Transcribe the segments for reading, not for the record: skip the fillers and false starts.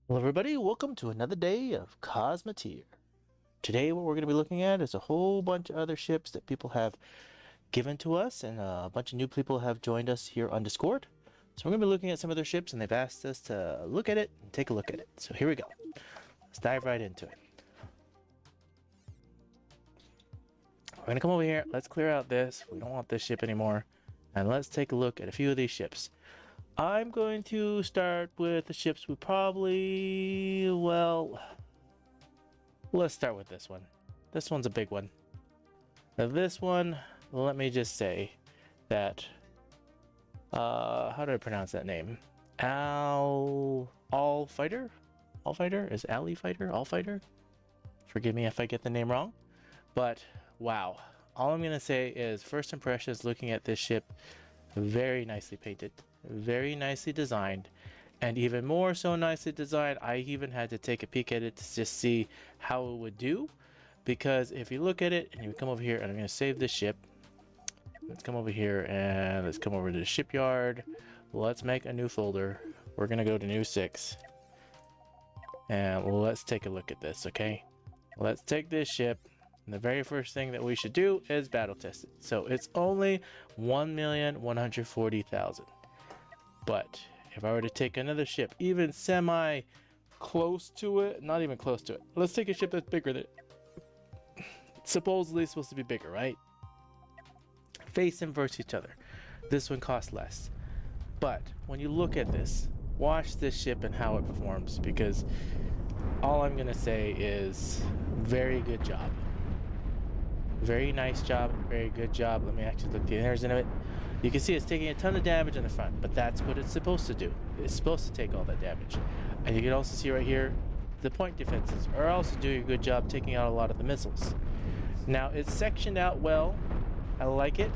Hello everybody, welcome to another day of Cosmoteer. Today what we're going to be looking at is a whole bunch of other ships that people have given to us, and a bunch of new people have joined us here on Discord. So we're going to be looking at some of their ships, and they've asked us to look at it and take a look at it. So here we go. Let's dive right into it. We're going to come over here, let's clear out this. We don't want this ship anymore. And let's take a look at a few of these ships. I'm going to start with the ships we probably, well, let's start with this one. This one's a big one. Now this one, let me just say that, how do I pronounce that name? All Fighter? All Fighter? Is Alley Fighter? All Fighter? Forgive me if I get the name wrong. But, wow. All I'm going to say is, first impressions looking at this ship, very nicely painted. Very nicely designed, and even more so nicely designed, I even had to take a peek at it to just see how it would do, because if you look at it and you come over here, and I'm going to save this ship, let's come over here and let's come over to the shipyard, let's make a new folder. We're going to go to new 6 and let's take a look at this. Okay, let's take this ship, and the very first thing that we should do is battle test it. So it's only 1,140,000. But if I were to take another ship, even semi close to it, not even close to it. Let's take a ship that's bigger than it. Supposedly supposed to be bigger, right? Face them versus each other. This one costs less. But when you look at this, watch this ship and how it performs, because all I'm going to say is very good job. Very nice job, very good job. Let me actually look the inners in it. You can see it's taking a ton of damage in the front, but that's what it's supposed to do. It's supposed to take all that damage. And you can also see right here, the point defenses are also doing a good job taking out a lot of the missiles. Now, it's sectioned out well. I like it.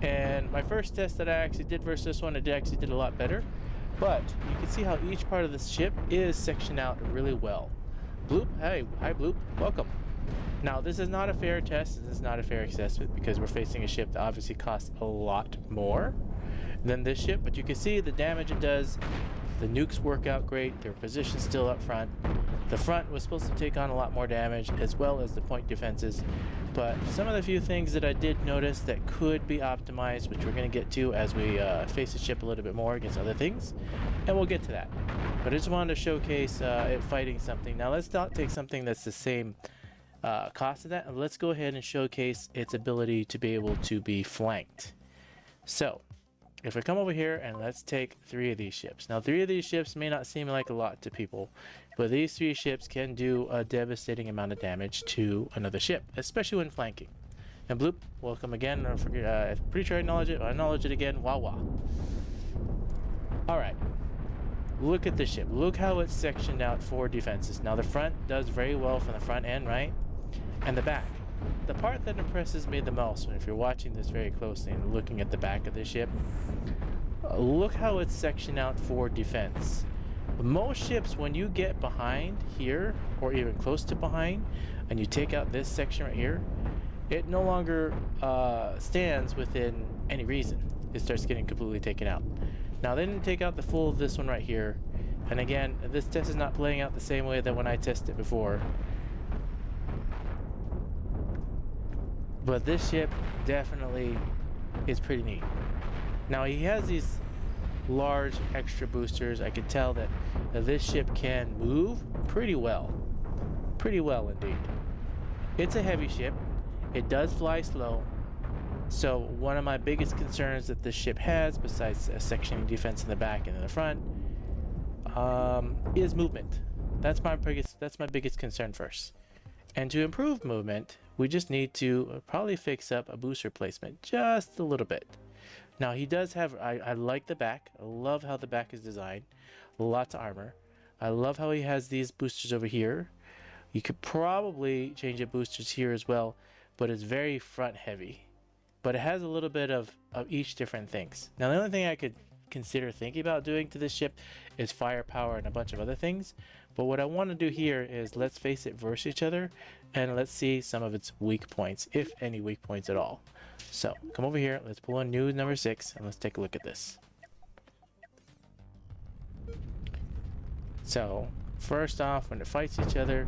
And my first test that I actually did versus this one, I actually did a lot better. But you can see how each part of this ship is sectioned out really well. Bloop, hey, hi Bloop, welcome. Now, this is not a fair test, this is not a fair assessment, because we're facing a ship that obviously costs a lot more than this ship, but you can see the damage it does. The nukes work out great, their position's still up front. The front was supposed to take on a lot more damage, as well as the point defenses, but some of the few things that I did notice that could be optimized, which we're going to get to as we face the ship a little bit more against other things, and we'll get to that. But I just wanted to showcase it fighting something. Now, let's not take something that's the same cost of that, and let's go ahead and showcase its ability to be able to be flanked. So if we come over here and let's take 3 of these ships. Now, 3 of these ships may not seem like a lot to people, but these 3 ships can do a devastating amount of damage to another ship, especially when flanking. And Bloop, welcome again. I'm pretty sure I acknowledge it. I acknowledge it again. Wah wah. Alright, look at the ship. Look how it's sectioned out for defenses. Now, the front does very well from the front end, right? And the back. The part that impresses me the most, and if you're watching this very closely and looking at the back of the ship, look how it's sectioned out for defense. Most ships, when you get behind here, or even close to behind, and you take out this section right here, it no longer stands within any reason. It starts getting completely taken out. Now, they didn't take out the full of this one right here. And again, this test is not playing out the same way that when I tested it before. But this ship definitely is pretty neat. Now, he has these large extra boosters. I can tell that this ship can move pretty well. Pretty well indeed. It's a heavy ship. It does fly slow. So one of my biggest concerns that this ship has, besides sectioning defense in the back and in the front, is movement. That's my biggest concern first. And to improve movement, we just need to probably fix up a booster placement just a little bit. Now, he does have, I like the back. I love how the back is designed. Lots of armor. I love how he has these boosters over here. You could probably change the boosters here as well, but it's very front heavy. But it has a little bit of each different things. Now, the only thing I could consider thinking about doing to this ship is firepower and a bunch of other things. But what I want to do here is let's face it versus each other, and let's see some of its weak points, if any weak points at all. So come over here, let's pull in new number 6, and let's take a look at this. So first off, when it fights each other,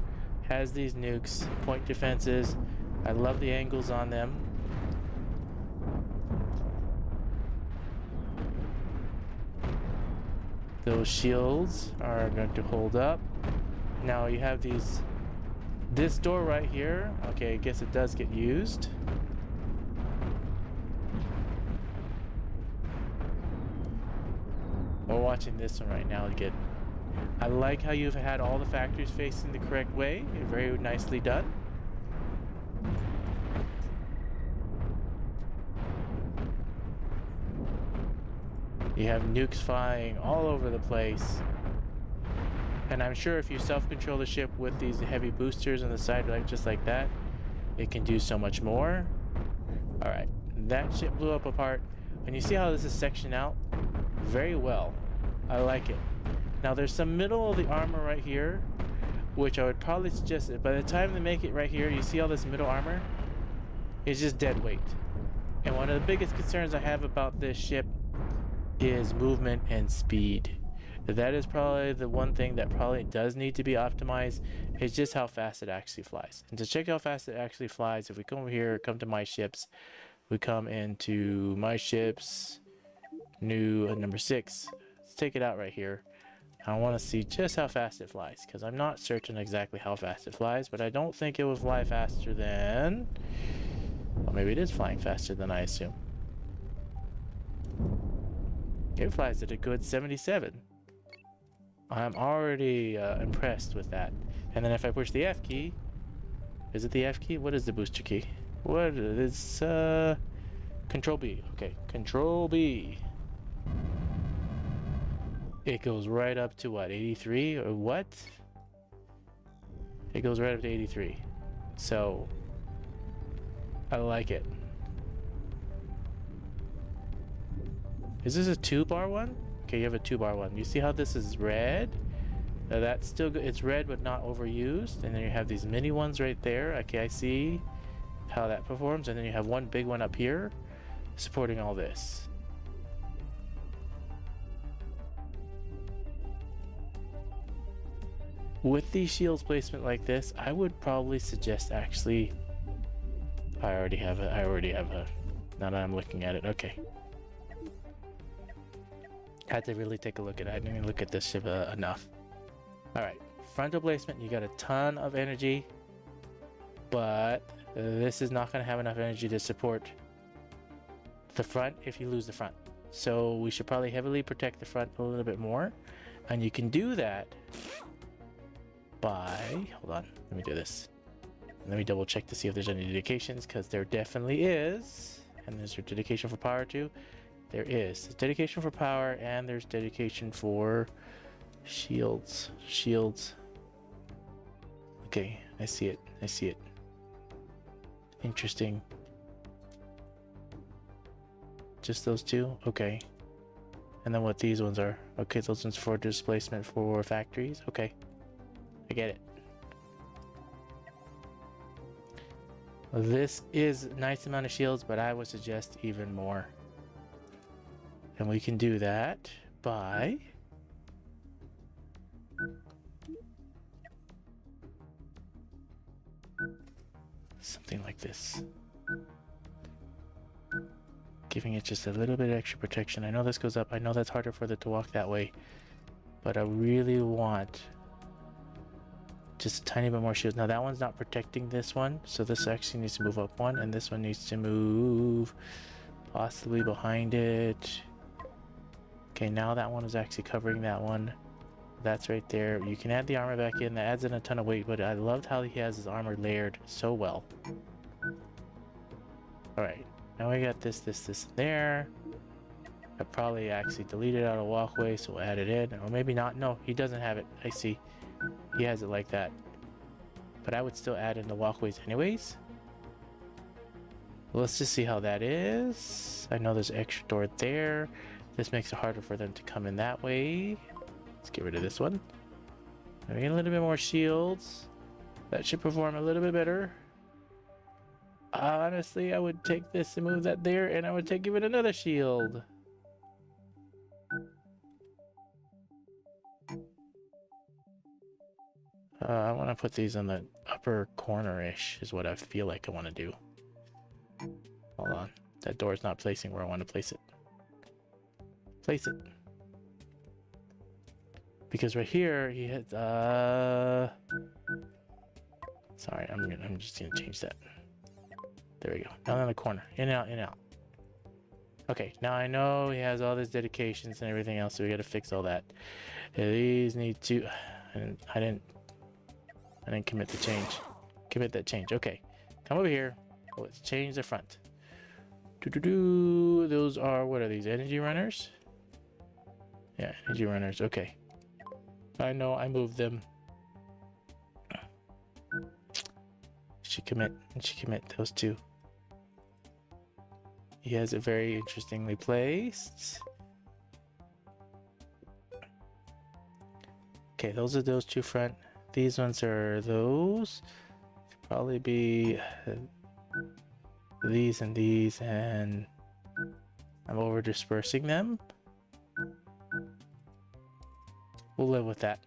has these nukes, point defenses. I love the angles on them. Those shields are going to hold up. Now you have this door right here. Okay, I guess it does get used. We're watching this one right now again. I like how you've had all the factories facing the correct way. Very nicely done. You have nukes flying all over the place. And I'm sure if you self-control the ship with these heavy boosters on the side, like just like that, it can do so much more. Alright, that ship blew up apart. And you see how this is sectioned out? Very well. I like it. Now there's some middle of the armor right here, which I would probably suggest that by the time they make it right here, you see all this middle armor? It's just dead weight. And one of the biggest concerns I have about this ship is movement and speed. That is probably the one thing that probably does need to be optimized, is just how fast it actually flies. And to check how fast it actually flies, if we come over here, come to my ships, we come into my ships, new number 6. Let's take it out right here. I want to see just how fast it flies, because I'm not certain exactly how fast it flies, but I don't think it will fly faster than... Well, maybe it is flying faster than I assume. It flies at a good 77. I'm already impressed with that. And then if I push the F key... Is it the F key? What is the booster key? What is... Control B. Okay, Control B. It goes right up to what, 83 or what? It goes right up to 83. So I like it. Is this a 2-bar one? Okay, you have a 2-bar one. You see how this is red? Now that's still good. It's red but not overused. And then you have these mini ones right there. Okay, I see how that performs. And then you have one big one up here supporting all this. With these shields placement like this, I would probably suggest actually... I already have a... Now that I'm looking at it, okay. I had to really take a look at it. I didn't even look at this ship enough. Alright, frontal placement, you got a ton of energy, but this is not going to have enough energy to support the front if you lose the front. So we should probably heavily protect the front a little bit more, and you can do that by... Hold on, let me do this. Let me double check to see if there's any dedications, because there definitely is. And there's your dedication for power too. There is. There's dedication for power, and there's dedication for shields. Shields. Okay, I see it. I see it. Interesting. Just those two? Okay. And then what these ones are? Okay, those ones for displacement for factories. Okay. I get it. This is a nice amount of shields, but I would suggest even more. And we can do that by... something like this. Giving it just a little bit of extra protection. I know this goes up. I know that's harder for it to walk that way. But I really want just a tiny bit more shields. Now that one's not protecting this one, so this actually needs to move up one, and this one needs to move possibly behind it. Okay, now that one is actually covering that one. That's right there. You can add the armor back in. That adds in a ton of weight, but I loved how he has his armor layered so well. Alright, now we got this, and there. I probably actually deleted out a walkway, so we'll add it in. Or maybe not. No, he doesn't have it. I see. He has it like that. But I would still add in the walkways anyways. Let's just see how that is. I know there's an extra door there. This makes it harder for them to come in that way. Let's get rid of this one. Now we get a little bit more shields. That should perform a little bit better. Honestly, I would take this and move that there, and I would give it another shield. I want to put these on the upper corner-ish is what I feel like I want to do. Hold on. That door is not placing where I want to place it. Place it. Because right here, he has, sorry, I'm just gonna change that. There we go. Down in the corner. In and out, in and out. Okay, now I know he has all his dedications and everything else, so we gotta fix all that. These need to... I didn't commit the change. Commit that change. Okay. Come over here. Oh, let's change the front. Those are... What are these? Energy runners? Yeah, energy runners. Okay. I know I moved them. Should commit those two. He has it very interestingly placed. Okay, those are those two front. These ones are those. Should probably be these and these, and I'm over dispersing them. We'll live with that.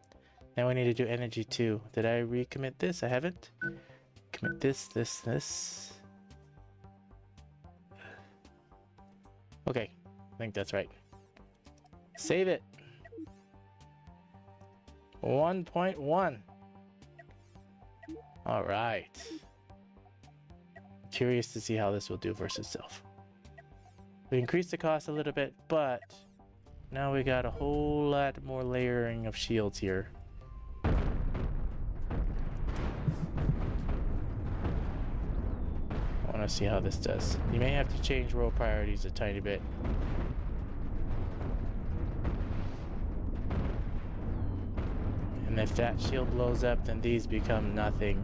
Now we need to do energy too. Did I recommit this? I haven't. Commit this, this, this. Okay, I think that's right. Save it. 1.1. All right. Curious to see how this will do versus self. We increased the cost a little bit, but now we got a whole lot more layering of shields here. I want to see how this does. You may have to change role priorities a tiny bit. And if that shield blows up, then these become nothing.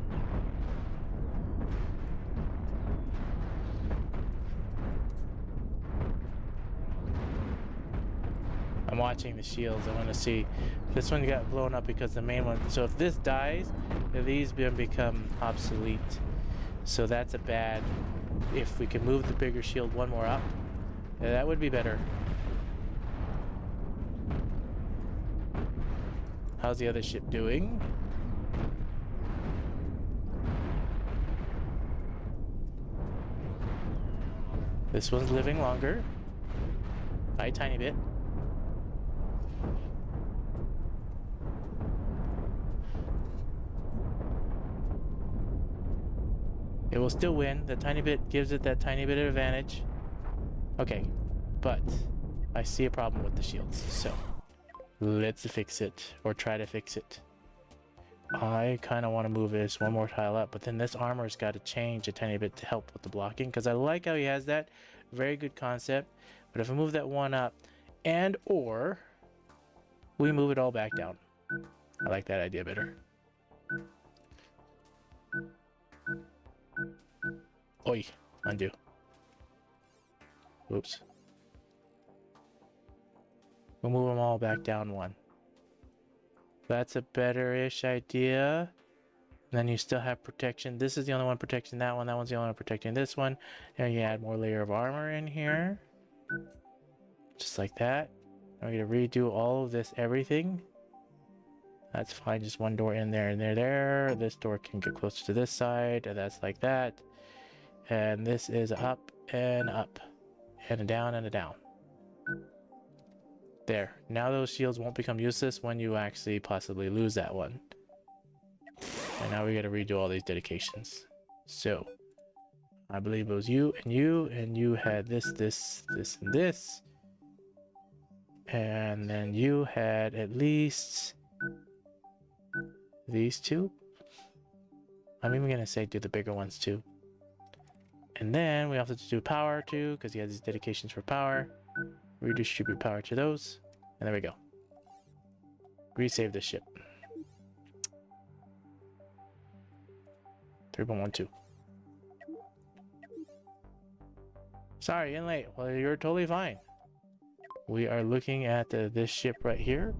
I'm watching the shields. I want to see. This one got blown up because the main one. So if this dies, these become obsolete. So that's a bad. If we can move the bigger shield one more up, that would be better. How's the other ship doing? This one's living longer. By a tiny bit. It will still win. The tiny bit gives it that tiny bit of advantage. Okay, but I see a problem with the shields, so let's fix it, or try to fix it. I kind of want to move this one more tile up, but then this armor's got to change a tiny bit to help with the blocking, because I like how he has that. Very good concept. But if I move that one up, and or we move it all back down. I like that idea better. Oi, undo. Oops. We'll move them all back down one. That's a better-ish idea. And then you still have protection. This is the only one protecting that one. That one's the only one protecting this one. And you add more layer of armor in here. Just like that. I'm going to redo all of this, everything. That's fine. Just one door in there and there. This door can get closer to this side. And that's like that. And this is up and up. And a down and a down. There. Now those shields won't become useless when you actually possibly lose that one. And now we got to redo all these dedications. So, I believe it was you, and you had this, this, this, and this. And then you had at least these two. I'm even going to say do the bigger ones too. And then we also have to do power too, because he has these dedications for power. Redistribute power to those. And there we go. Resave this ship. 3.12. Sorry, in late. Well, you're totally fine. We are looking at this ship right here.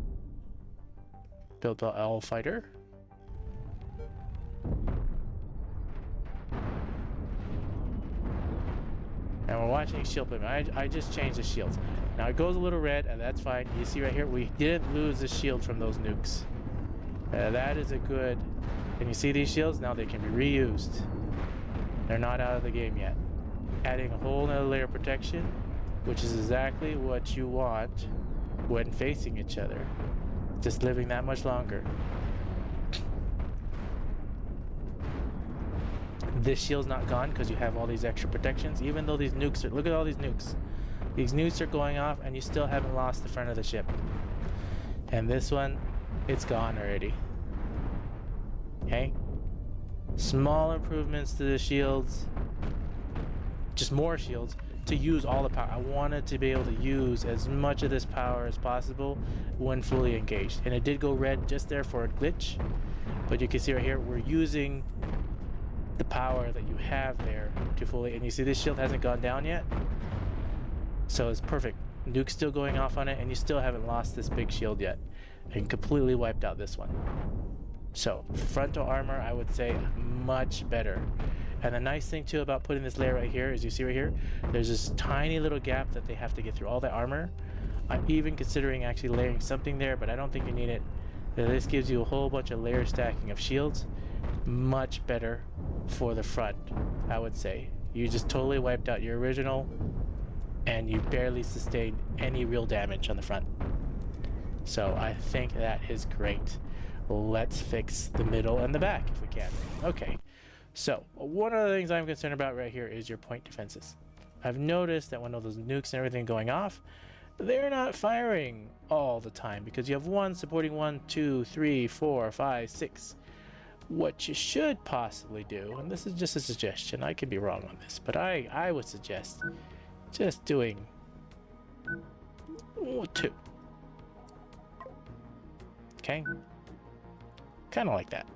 Built by Owl Fighter. And we're watching shield placement. I just changed the shields. Now it goes a little red, and that's fine. You see right here, we didn't lose the shield from those nukes. That is a good... And you see these shields? Now they can be reused. They're not out of the game yet. Adding a whole nother layer of protection, which is exactly what you want when facing each other. Just living that much longer. This shield's not gone because you have all these extra protections, even though these nukes are... Look at all these nukes. These nukes are going off and you still haven't lost the front of the ship. And this one, it's gone already. Okay? Small improvements to the shields. Just more shields to use all the power. I wanted to be able to use as much of this power as possible when fully engaged. And it did go red just there for a glitch. But you can see right here, we're using the power that you have there to fully... And you see this shield hasn't gone down yet. So it's perfect. Nuke's still going off on it and you still haven't lost this big shield yet. And completely wiped out this one. So frontal armor, I would say much better. And the nice thing too about putting this layer right here is, you see right here, there's this tiny little gap that they have to get through all the armor. I'm even considering actually layering something there, but I don't think you need it. This gives you a whole bunch of layer stacking of shields. Much better for the front, I would say. You just totally wiped out your original and you barely sustained any real damage on the front. So I think that is great. Let's fix the middle and the back if we can. Okay, so one of the things I'm concerned about right here is your point defenses. I've noticed that when all those nukes and everything going off, they're not firing all the time because you have one supporting 1, 2, 3, 4, 5, 6. What you should possibly do, and this is just a suggestion, I could be wrong on this, but I would suggest just doing 2. Okay? Kind of like that.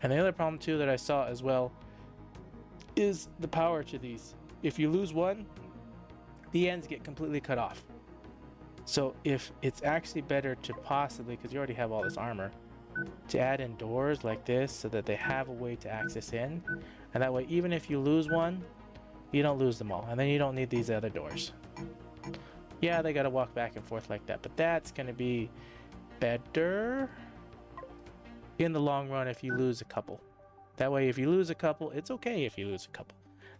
And the other problem too that I saw as well is the power to these. If you lose one, the ends get completely cut off. So if it's actually better to possibly, because you already have all this armor, to add in doors like this so that they have a way to access in, and that way even if you lose one, you don't lose them all, and then you don't need these other doors. Yeah, they gotta walk back and forth like that, but that's gonna be better in the long run if you lose a couple. That way if you lose a couple, it's okay if you lose a couple.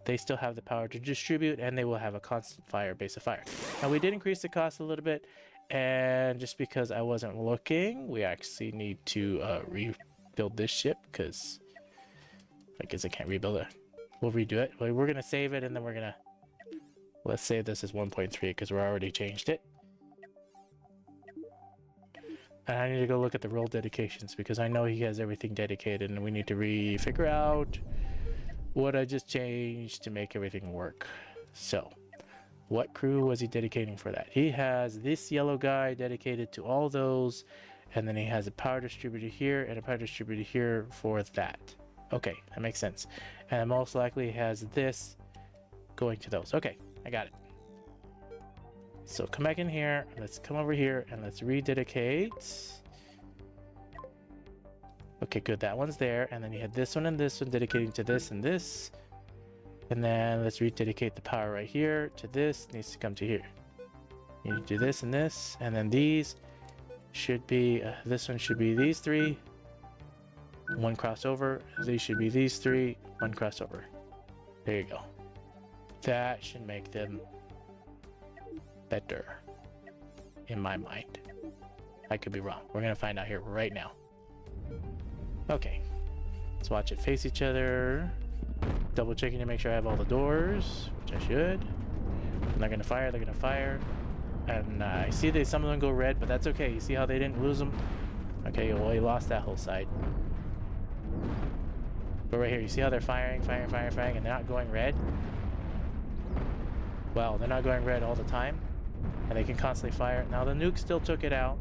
They still have the power to distribute and they will have a constant fire base of fire. Now we did increase the cost a little bit, and just because I wasn't looking, we actually need to rebuild this ship because I guess I can't rebuild it. We'll redo it. We're gonna save it and then we're gonna... Let's save this as 1.3 because we already changed it. And I need to go look at the role dedications because I know he has everything dedicated and we need to figure out what I just changed to make everything work. So, what crew was he dedicating for that? He has this yellow guy dedicated to all those, and then he has a power distributor here and a power distributor here for that. Okay, that makes sense. And most likely has this going to those. Okay, I got it. So come back in here, let's come over here and let's rededicate. Okay, good, that one's there. And then you had this one and this one dedicating to this and this. And then let's rededicate the power right here to this, needs to come to here. You need to do this and this, and then these should be, this one should be these 3. 1 crossover, these should be these 3, 1 crossover. There you go. That should make them better, in my mind. I could be wrong. We're gonna find out here right now. Okay, let's watch it face each other. Double checking to make sure I have all the doors, which I should. And they're gonna fire, they're gonna fire. And I see that some of them go red, but that's okay. You see how they didn't lose them? Okay, well, he lost that whole side. But right here, you see how they're firing, and they're not going red? Well, they're not going red all the time, and they can constantly fire. Now, the nuke still took it out,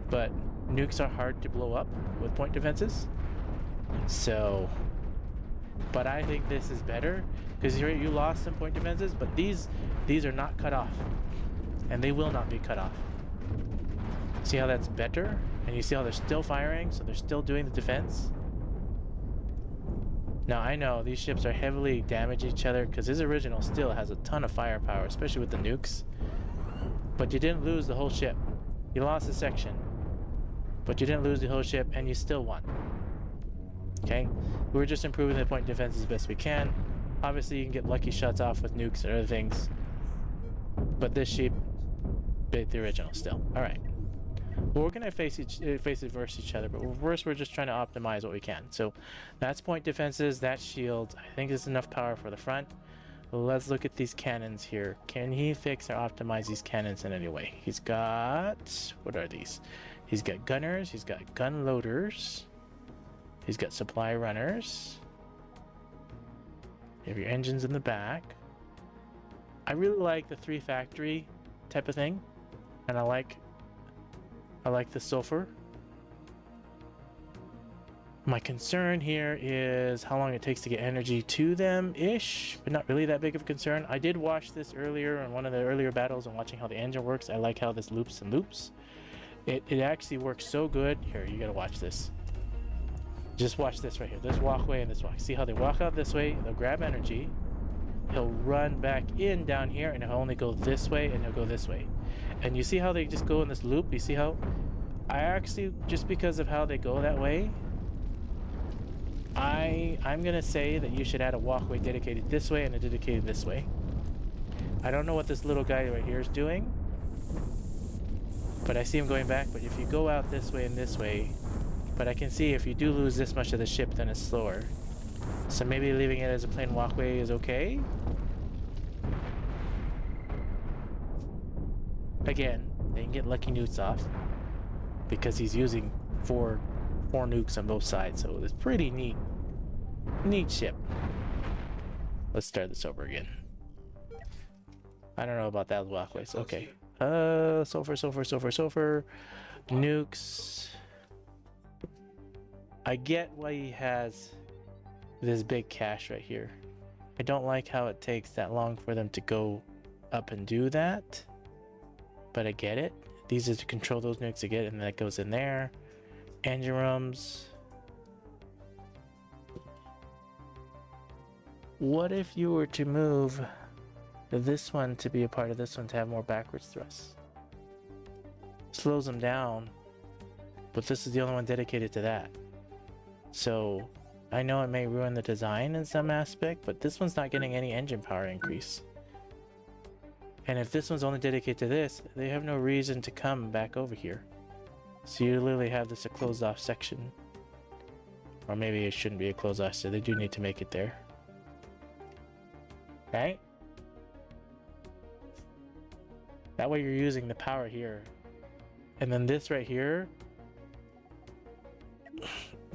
but nukes are hard to blow up with point defenses. So, but I think this is better, because you lost some point defenses, but these are not cut off, and they will not be cut off. See how that's better? And you see how they're still firing, so they're still doing the defense? Now, I know these ships are heavily damaging each other because his original still has a ton of firepower, especially with the nukes. But you didn't lose the whole ship. You lost a section, but you didn't lose the whole ship, and you still won. Okay? We're just improving the point defense as best we can. Obviously, you can get lucky shots off with nukes and other things, but this ship beat the original still. All right. Well, we're gonna face it versus each other, but first we're just trying to optimize what we can. So that's point defenses, that's shields. I think there's enough power for the front. Let's look at these cannons here. Can he fix or optimize these cannons in any way? He's got, what are these? He's got gunners, he's got gun loaders, he's got supply runners. You have your engines in the back. I really like the 3 factory type of thing, and I like the sulfur. My concern here is how long it takes to get energy to them ish, but not really that big of a concern. I did watch this earlier in one of the earlier battles and watching how the engine works. I like how this loops and loops. It actually works so good. Here, you gotta watch this. Just watch this right here. This walkway and this walk. See how they walk out this way, they'll grab energy. He'll run back in down here, and he'll only go this way, and he'll go this way. And you see how they just go in this loop? You see how I actually, just because of how they go that way, I'm gonna say that you should add a walkway dedicated this way and a dedicated this way. I don't know what this little guy right here is doing, but I see him going back. But if you go out this way and this way, but I can see if you do lose this much of the ship, then it's slower. So maybe leaving it as a plain walkway is okay. Again, they can get lucky nukes off because he's using four nukes on both sides, so it's pretty neat ship. Let's start this over again. I don't know about that walkways. Okay. Sulfur. Nukes. I get why he has this big cache right here. I don't like how it takes that long for them to go up and do that, but I get it. These are to control those nukes to get it, and that goes in there. Engine rooms. What if you were to move this one to be a part of this one to have more backwards thrusts? Slows them down, but this is the only one dedicated to that. So I know it may ruin the design in some aspect, but this one's not getting any engine power increase. And if this one's only dedicated to this, they have no reason to come back over here. So you literally have this a closed off section. Or maybe it shouldn't be a closed off, so they do need to make it there. Right? That way you're using the power here. And then this right here,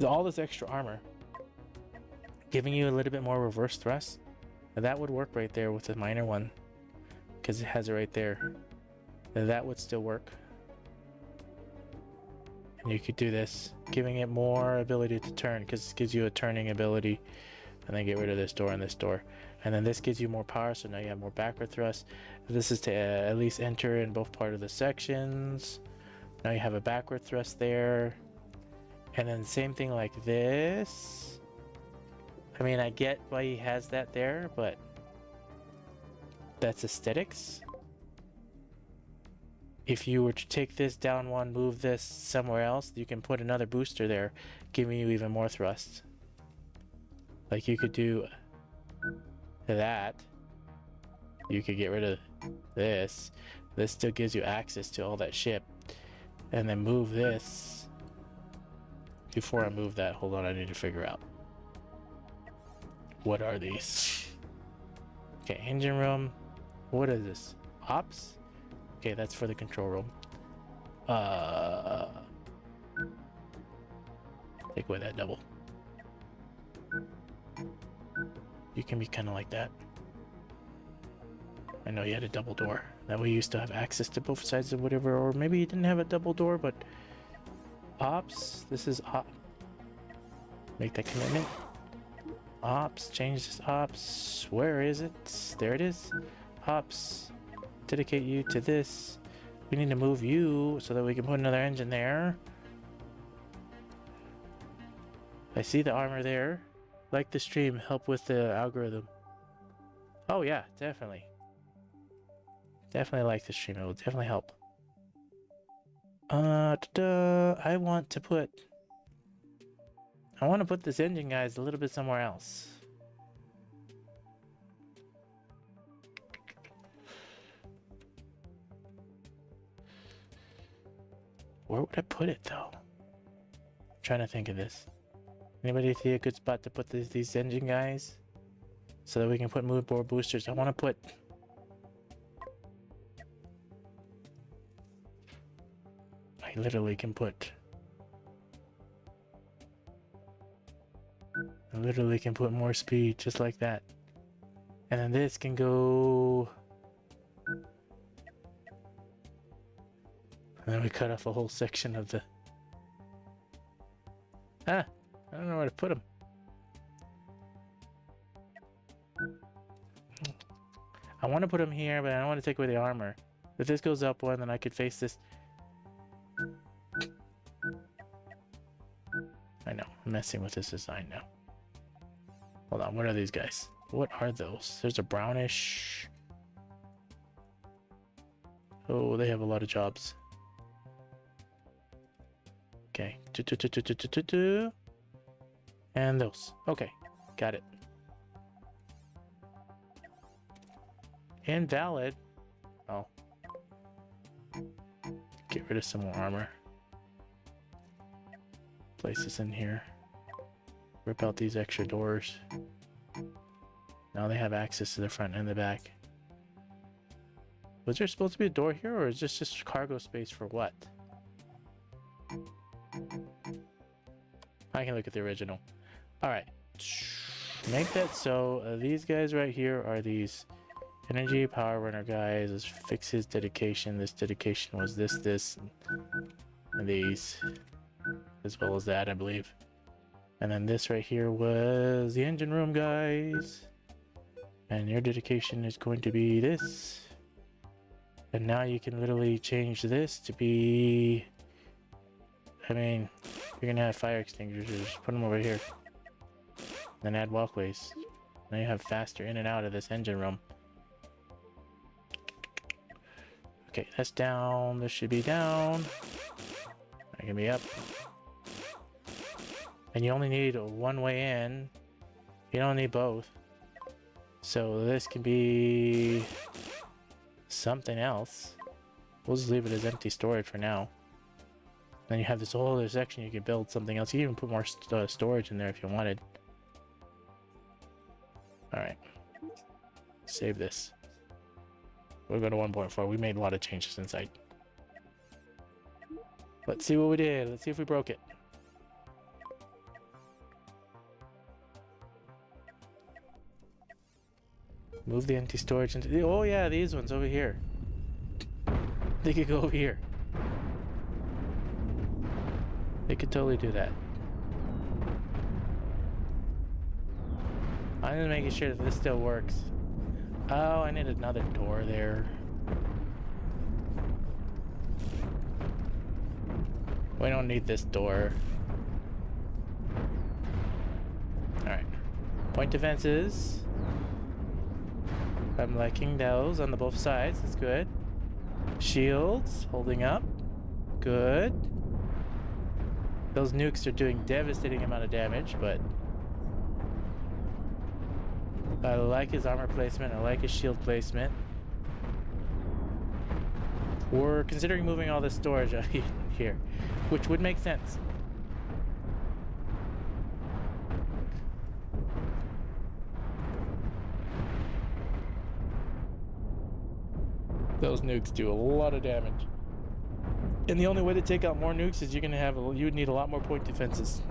all this extra armor, giving you a little bit more reverse thrust. Now that would work right there with the minor one, because it has it right there. Now that would still work. And you could do this, giving it more ability to turn, because it gives you a turning ability. And then get rid of this door and this door. And then this gives you more power, so now you have more backward thrust. This is to at least enter in both part of the sections. Now you have a backward thrust there. And then same thing like this. I mean, I get why he has that there, but that's aesthetics. If you were to take this down one, move this somewhere else, you can put another booster there, giving you even more thrust. Like you could do that. You could get rid of this. This still gives you access to all that ship. And then move this. Before I move that, hold on, I need to figure out. What are these? Okay, engine room. What is this? Ops? Okay, that's for the control room. Take away that double. You can be kind of like that. I know you had a double door. That way you still have access to both sides of whatever, or maybe you didn't have a double door, but ops, this is op. Make that commitment. Ops, change this ops. Where is it? There it is. Ops, dedicate you to this. We need to move you so that we can put another engine there. I see the armor there. Like the stream, help with the algorithm. Oh yeah, definitely. Definitely like the stream, it will definitely help. I want to put this engine, guys, a little bit somewhere else. Where would I put it, though? I'm trying to think of this. Anybody see a good spot to put these engine guys? So that we can put mood board boosters. I want to put... I literally can put... I literally can put more speed just like that. And then this can go... And then we cut off a whole section of the... I don't know where to put them. I want to put them here, but I don't want to take away the armor. If this goes up one, then I could face this. I know, I'm messing with this design now. Hold on, what are these guys? What are those? There's a brownish... Oh, they have a lot of jobs. Okay. And those. Okay, got it. Invalid. Oh. Get rid of some more armor. Place this in here. Rip out these extra doors. Now they have access to the front and the back. Was there supposed to be a door here, or is this just cargo space for what? I can look at the original. Alright. Make that so. These guys right here are these energy power runner guys. Let's fix his dedication. This dedication was this, and these. As well as that, I believe. And then this right here was the engine room guys. And your dedication is going to be this. And now you can literally change this to be... I mean, you're gonna have fire extinguishers. Put them over here. Then add walkways. Now you have faster in and out of this engine room. Okay, that's down. This should be down. That can be up. And you only need one way in. You don't need both. So this can be something else. We'll just leave it as empty storage for now. Then you have this whole other section you can build something else. You can even put more storage in there if you wanted. Alright. Save this. We'll go to 1.4. We made a lot of changes inside. Let's see what we did. Let's see if we broke it. Move the empty storage into... Oh yeah, these ones over here. They could go over here. They could totally do that. I'm just making sure that this still works. Oh, I need another door there. We don't need this door. Alright. Point defenses. I'm liking those on the both sides. That's good. Shields holding up. Good. Those nukes are doing devastating amount of damage, but I like his armor placement. I like his shield placement. We're considering moving all this storage out here, which would make sense. Those nukes do a lot of damage. And the only way to take out more nukes is you would need a lot more point defenses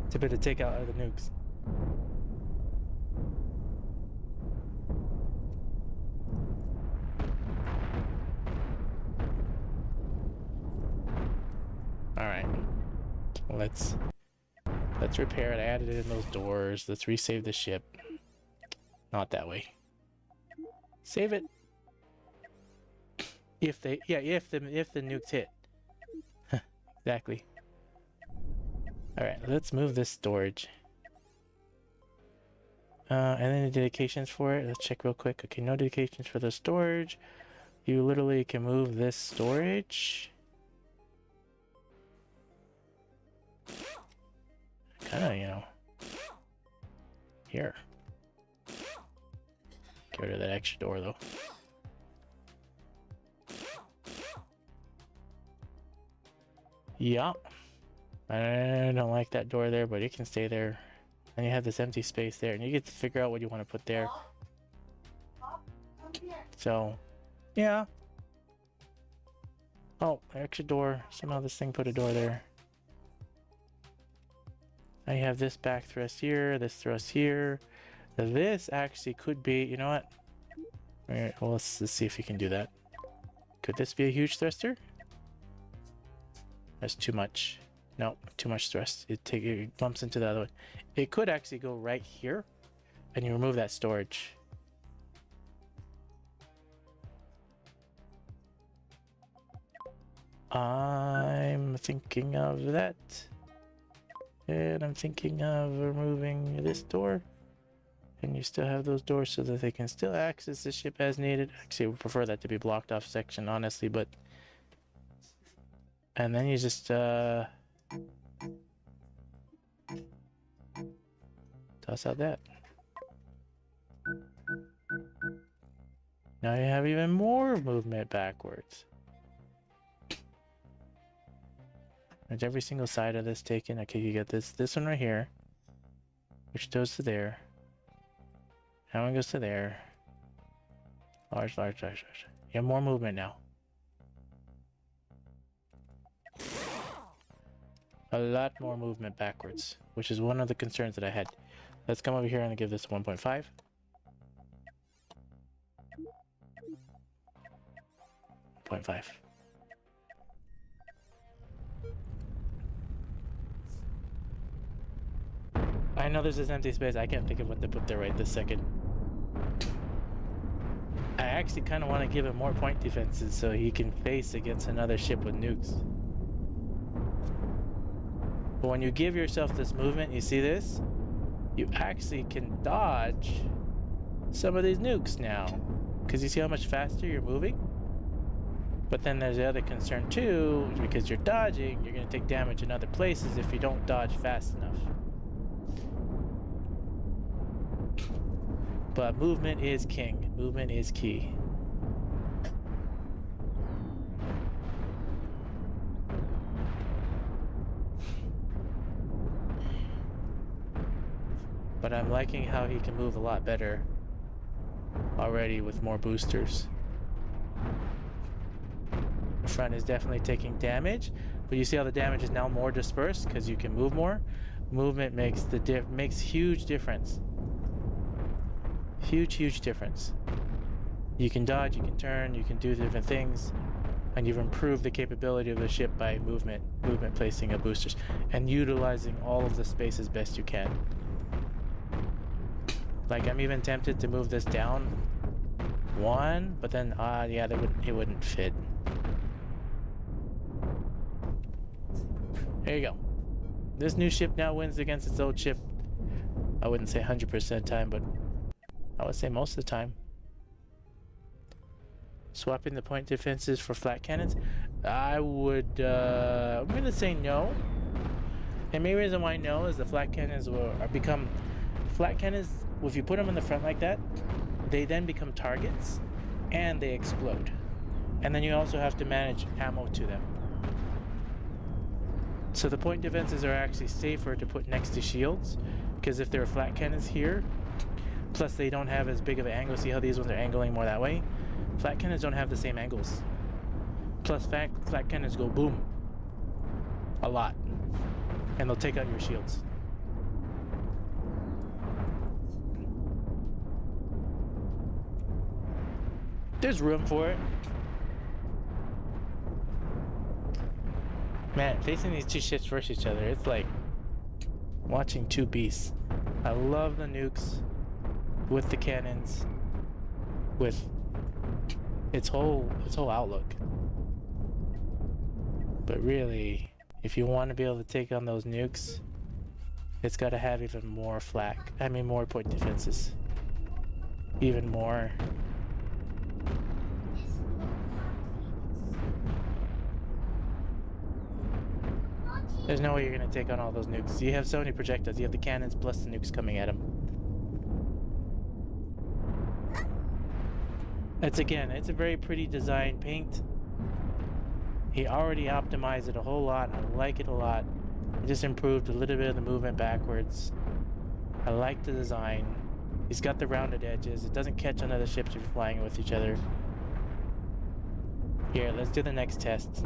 to be able to take out other nukes. Alright. Let's repair it. I added in those doors. Let's resave the ship. Not that way. Save it. If the nukes hit. Exactly. Alright, let's move this storage. And then the dedications for it. Let's check real quick. Okay, no dedications for the storage. You literally can move this storage. Kind of, you know, here. Get rid of that extra door, though. Yeah. I don't like that door there, but it can stay there. And you have this empty space there, and you get to figure out what you want to put there. So, yeah. Oh, extra door. Somehow this thing put a door there. I have this back thrust here, this thrust here. This actually could be, you know what? Alright, well, let's see if you can do that. Could this be a huge thruster? That's too much. No, too much thrust. It bumps into the other one. It could actually go right here, and you remove that storage. I'm thinking of that. And I'm thinking of removing this door. And you still have those doors so that they can still access the ship as needed. Actually, I would prefer that to be blocked off section, honestly, but... And then you just, toss out that. Now you have even more movement backwards. There's every single side of this taken. Okay, you got this one right here, which goes to there. That one goes to there. Large, large, large, large. You have more movement now. A lot more movement backwards, which is one of the concerns that I had. Let's come over here and give this 1.5. I know there's this empty space. I can't think of what to put there right this second. I actually kind of want to give him more point defenses so he can face against another ship with nukes. But when you give yourself this movement, you see this? You actually can dodge some of these nukes now. Because you see how much faster you're moving? But then there's the other concern too, because you're dodging, you're going to take damage in other places if you don't dodge fast enough. But movement is king. Movement is key. But I'm liking how he can move a lot better already with more boosters. The front is definitely taking damage, but you see how the damage is now more dispersed because you can move more. Movement makes huge difference. Huge difference. You can dodge, you can turn, you can do different things, and you've improved the capability of the ship by movement placing of boosters, and utilizing all of the space as best you can. Like, I'm even tempted to move this down one, but then, yeah, it wouldn't fit. There you go. This new ship now wins against its old ship. I wouldn't say 100% time, but I would say most of the time. Swapping the point defenses for flat cannons, I would, I'm gonna say no. And main reason why no is the flat cannons will become, flat cannons, if you put them in the front like that, they then become targets and they explode. And then you also have to manage ammo to them. So the point defenses are actually safer to put next to shields, because if there are flat cannons here, plus they don't have as big of an angle, see how these ones are angling more that way? Flat cannons don't have the same angles. Plus flat cannons go boom a lot, and they'll take out your shields. There's room for it. Man, facing these two ships versus each other, it's like watching two beasts. I love the nukes with the cannons, with its whole outlook. But really, if you want to be able to take on those nukes, it's got to have even more more point defenses. Even more. There's no way you're gonna take on all those nukes. You have so many projectiles. You have the cannons plus the nukes coming at him. It's a very pretty design paint. He already optimized it a whole lot. I like it a lot. It just improved a little bit of the movement backwards. I like the design. He's got the rounded edges. It doesn't catch on other ships if you're flying with each other. Here, let's do the next test.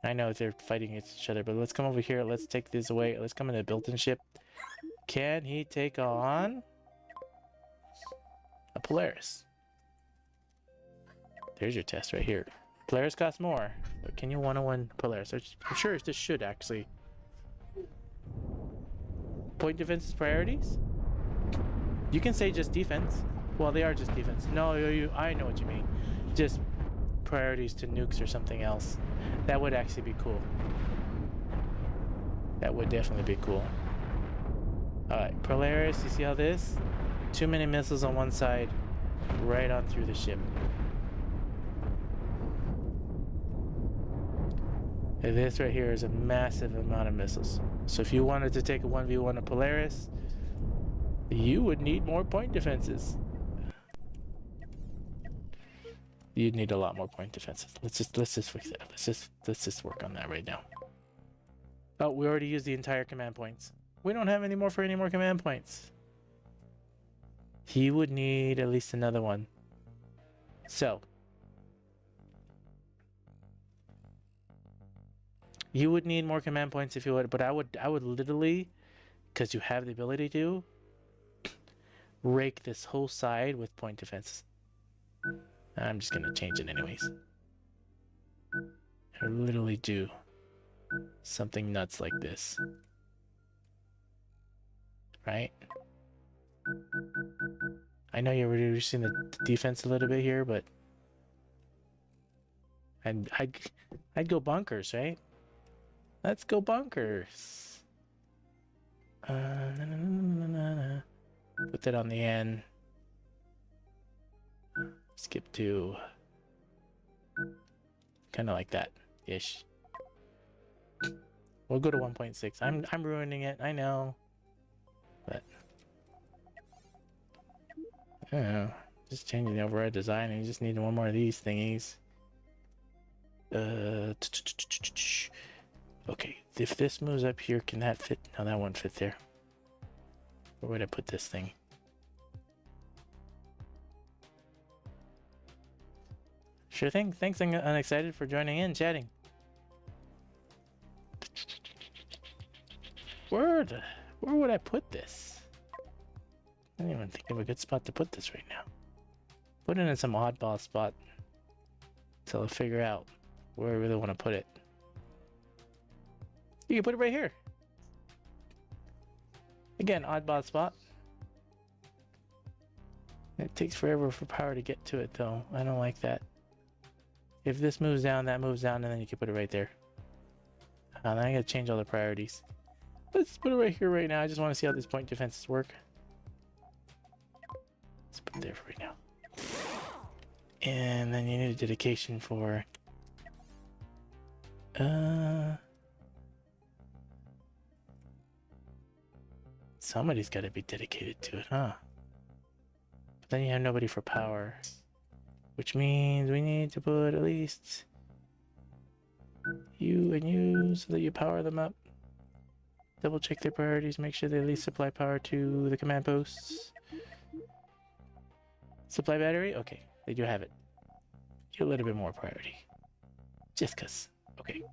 I know they're fighting against each other, but let's come over here. Let's take these away. Let's come in a built-in ship. Can he take on a Polaris? There's your test right here. Polaris costs more, but can you one-on-one Polaris? I'm sure this should actually. Point defense priorities? You can say just defense. Well, they are just defense. No, I know what you mean. Just priorities to nukes or something else. That would actually be cool. That would definitely be cool. Alright, Polaris, you see how this? Too many missiles on one side, right on through the ship. And this right here is a massive amount of missiles. So if you wanted to take a 1v1 of Polaris, you would need more point defenses. You'd need a lot more point defenses. Let's just fix that. Let's just work on that right now. Oh, we already used the entire command points. We don't have any more for any more command points. He would need at least another one. So you would need more command points if you would, but I would literally, because you have the ability to, rake this whole side with point defenses. I'm just gonna change it anyways. I literally do something nuts like this. Right? I know you're reducing the defense a little bit here, but I'd go bunkers, right? Let's go bunkers. Put that on the end. Skip to kind of like that ish. We'll go to 1.6. I'm ruining it, I know, but I don't know. Just changing the override design, and you just need one more of these thingies. Okay, if this moves up here, can that fit? No, that won't fit there. Where would I put this thing? Sure thing. Thanks, I'm excited for joining in, chatting. Where would I put this? I don't even think of a good spot to put this right now. Put it in some oddball spot till I figure out where I really want to put it. You can put it right here. Again, oddball spot. It takes forever for power to get to it though. I don't like that. If this moves down, that moves down, and then you can put it right there. Then I gotta change all the priorities. Let's put it right here right now. I just want to see how these point defenses work. Let's put it there for right now. And then you need a dedication for somebody's got to be dedicated to it, huh? But then you have nobody for power, which means we need to put at least you and you so that you power them up. Double check their priorities, make sure they at least supply power to the command posts. Supply battery? Okay, they do have it. Get a little bit more priority. Just cause. Okay.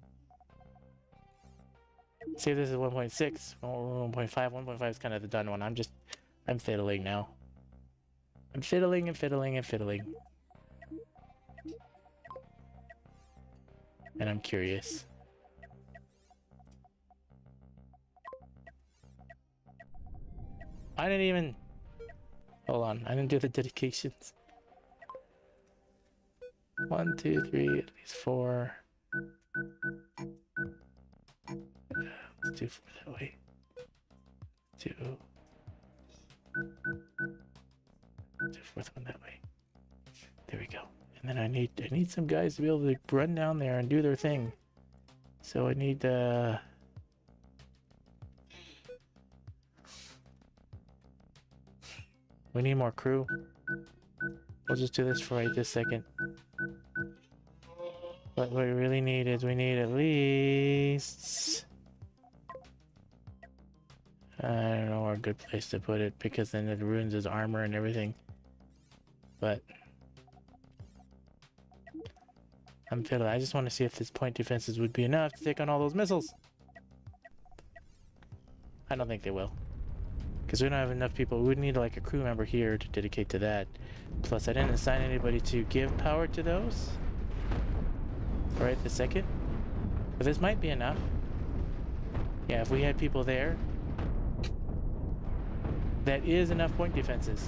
See if this is 1.6 or 1.5. 1.5 is kind of the done one. I'm fiddling now. I'm fiddling and fiddling and fiddling. And I'm curious. I didn't even... Hold on, I didn't do the dedications. 1, 2, 3, at least 4. Let's do 4 that way. 2. Do 4th one that way. There we go. And then I need some guys to be able to run down there and do their thing. So I need we need more crew. We'll just do this for right this second. But what we really need is we need at least... I don't know a good place to put it because then it ruins his armor and everything. But I'm fiddling. I just want to see if this point defenses would be enough to take on all those missiles. I don't think they will. Because we don't have enough people. We would need like a crew member here to dedicate to that. Plus I didn't assign anybody to give power to those. Right this second. But this might be enough. Yeah, if we had people there. That is enough point defenses.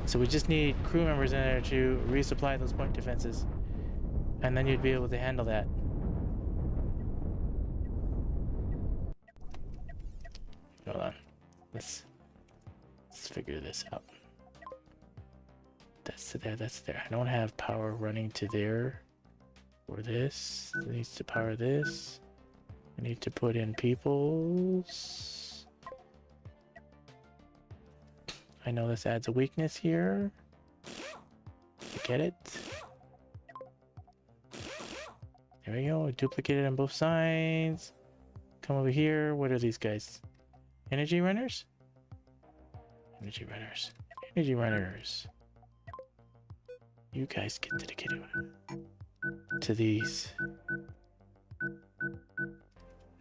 So we just need crew members in there to resupply those point defenses. And then you'd be able to handle that. Hold on. Let's figure this out. That's to there, that's there. I don't have power running to there. Or this. It needs to power this. I need to put in peoples. I know this adds a weakness here. Get it? There we go. Duplicate it on both sides. Come over here. What are these guys? Energy runners? Energy runners. Energy runners. You guys get dedicated to these.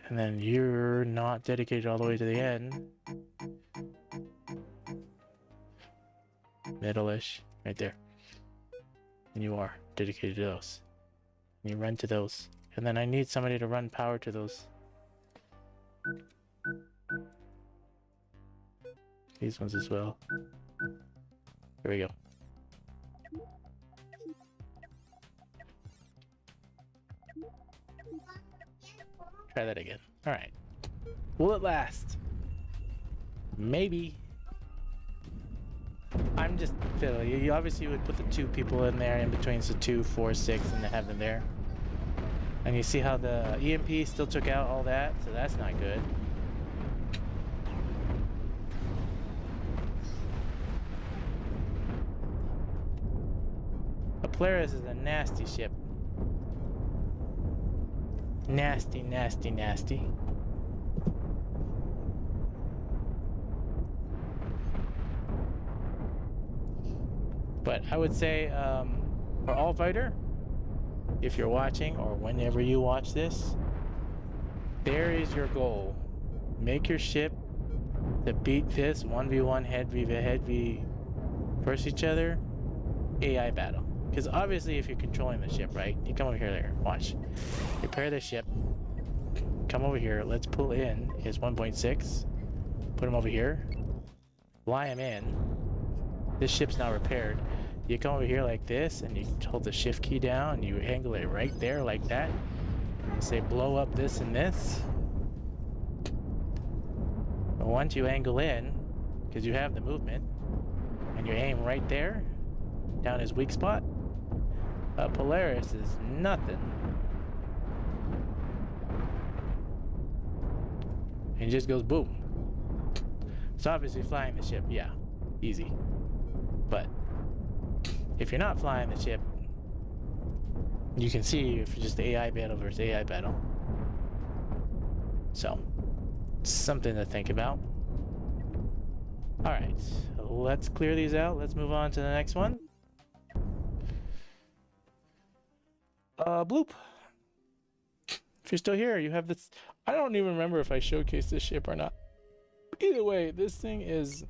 And then you're not dedicated all the way to the end. Middle-ish, right there. And you are dedicated to those. And you run to those. And then I need somebody to run power to those. These ones as well. Here we go. Try that again. Alright. Will it last? Maybe. I'm just fiddling. You obviously would put the 2 people in there in between, so 2, 4, 6, and have them there. And you see how the EMP still took out all that, so that's not good. A Polaris is a nasty ship. Nasty, nasty, nasty. But I would say for all fighter, if you're watching or whenever you watch this, there is your goal. Make your ship to beat this 1v1 head v versus each other AI battle. Because obviously if you're controlling the ship, right? You come over here, there, watch. Repair the ship. Come over here, let's pull in his 1.6. Put him over here. Fly him in. This ship's now repaired. You come over here like this, and you hold the shift key down, and you angle it right there like that. And say blow up this and this. But once you angle in, because you have the movement, and you aim right there, down his weak spot, a Polaris is nothing. And it just goes boom. So obviously flying the ship, yeah, easy. But if you're not flying the ship, you can see if it's just AI battle versus AI battle. So, something to think about. Alright, let's clear these out. Let's move on to the next one. Bloop. If you're still here, you have this. I don't even remember if I showcased this ship or not. Either way, this thing is...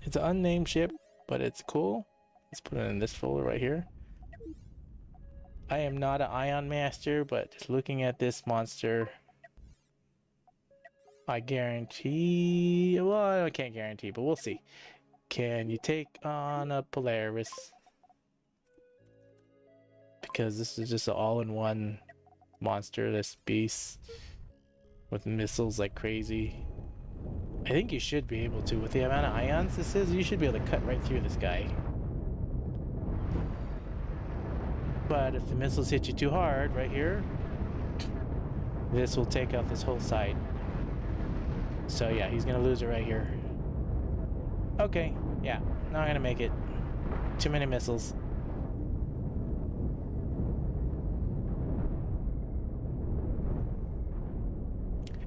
It's an unnamed ship, but it's cool. Let's put it in this folder right here. I am not an Ion Master, but just looking at this monster, I guarantee... Well, I can't guarantee, but we'll see. Can you take on a Polaris? Because this is just an all-in-one monster, this beast, with missiles like crazy. I think you should be able to, with the amount of ions this is, you should be able to cut right through this guy. But if the missiles hit you too hard, right here, this will take out this whole side. So yeah, he's gonna lose it right here. Okay, yeah, not gonna make it. Too many missiles.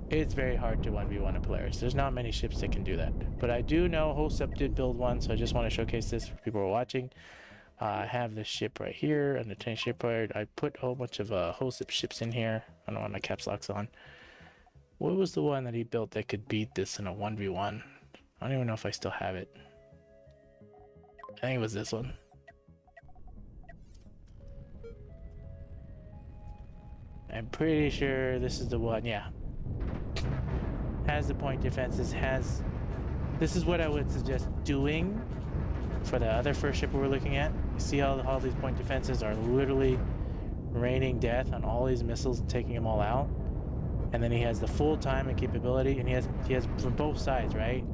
It's very hard to 1v1 a Polaris. There's not many ships that can do that. But I do know Hosep did build one, so I just want to showcase this for people who are watching. I have this ship right here, and the tank shipyard. I put a whole bunch of Hosep ships in here. I don't know why my caps lock's on. What was the one that he built that could beat this in a 1v1? I don't even know if I still have it. I think it was this one. I'm pretty sure this is the one, yeah. Has the point defenses, has... This is what I would suggest doing for the other first ship we're looking at. You see how all these point defenses are literally raining death on all these missiles and taking them all out? And then he has the full time and capability, and he has from both sides, right?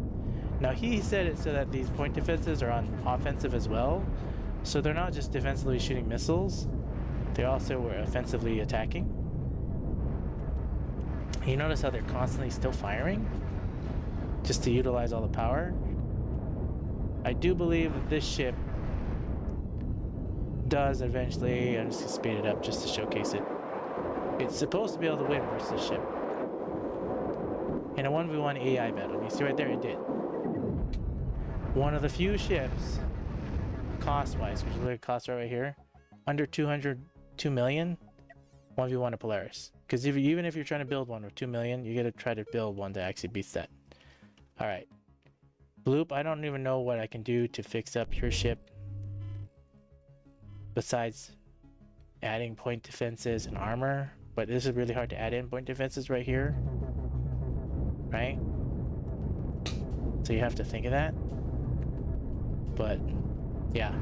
Now he said it so that these point defenses are on offensive as well. So they're not just defensively shooting missiles, they also were offensively attacking. You notice how they're constantly still firing just to utilize all the power. I do believe that this ship does eventually, I'm just gonna speed it up just to showcase it. It's supposed to be able to win versus this ship in a 1v1 AI battle. You see right there, it did. One of the few ships, cost-wise, because you look at cost right here, under 2 million, 1v1 a Polaris. Because even if you're trying to build one with 2 million, you gotta try to build one that actually beats that. Alright. Bloop, I don't even know what I can do to fix up your ship besides adding point defenses and armor. But this is really hard to add in point defenses right here. Right? So you have to think of that. But, yeah.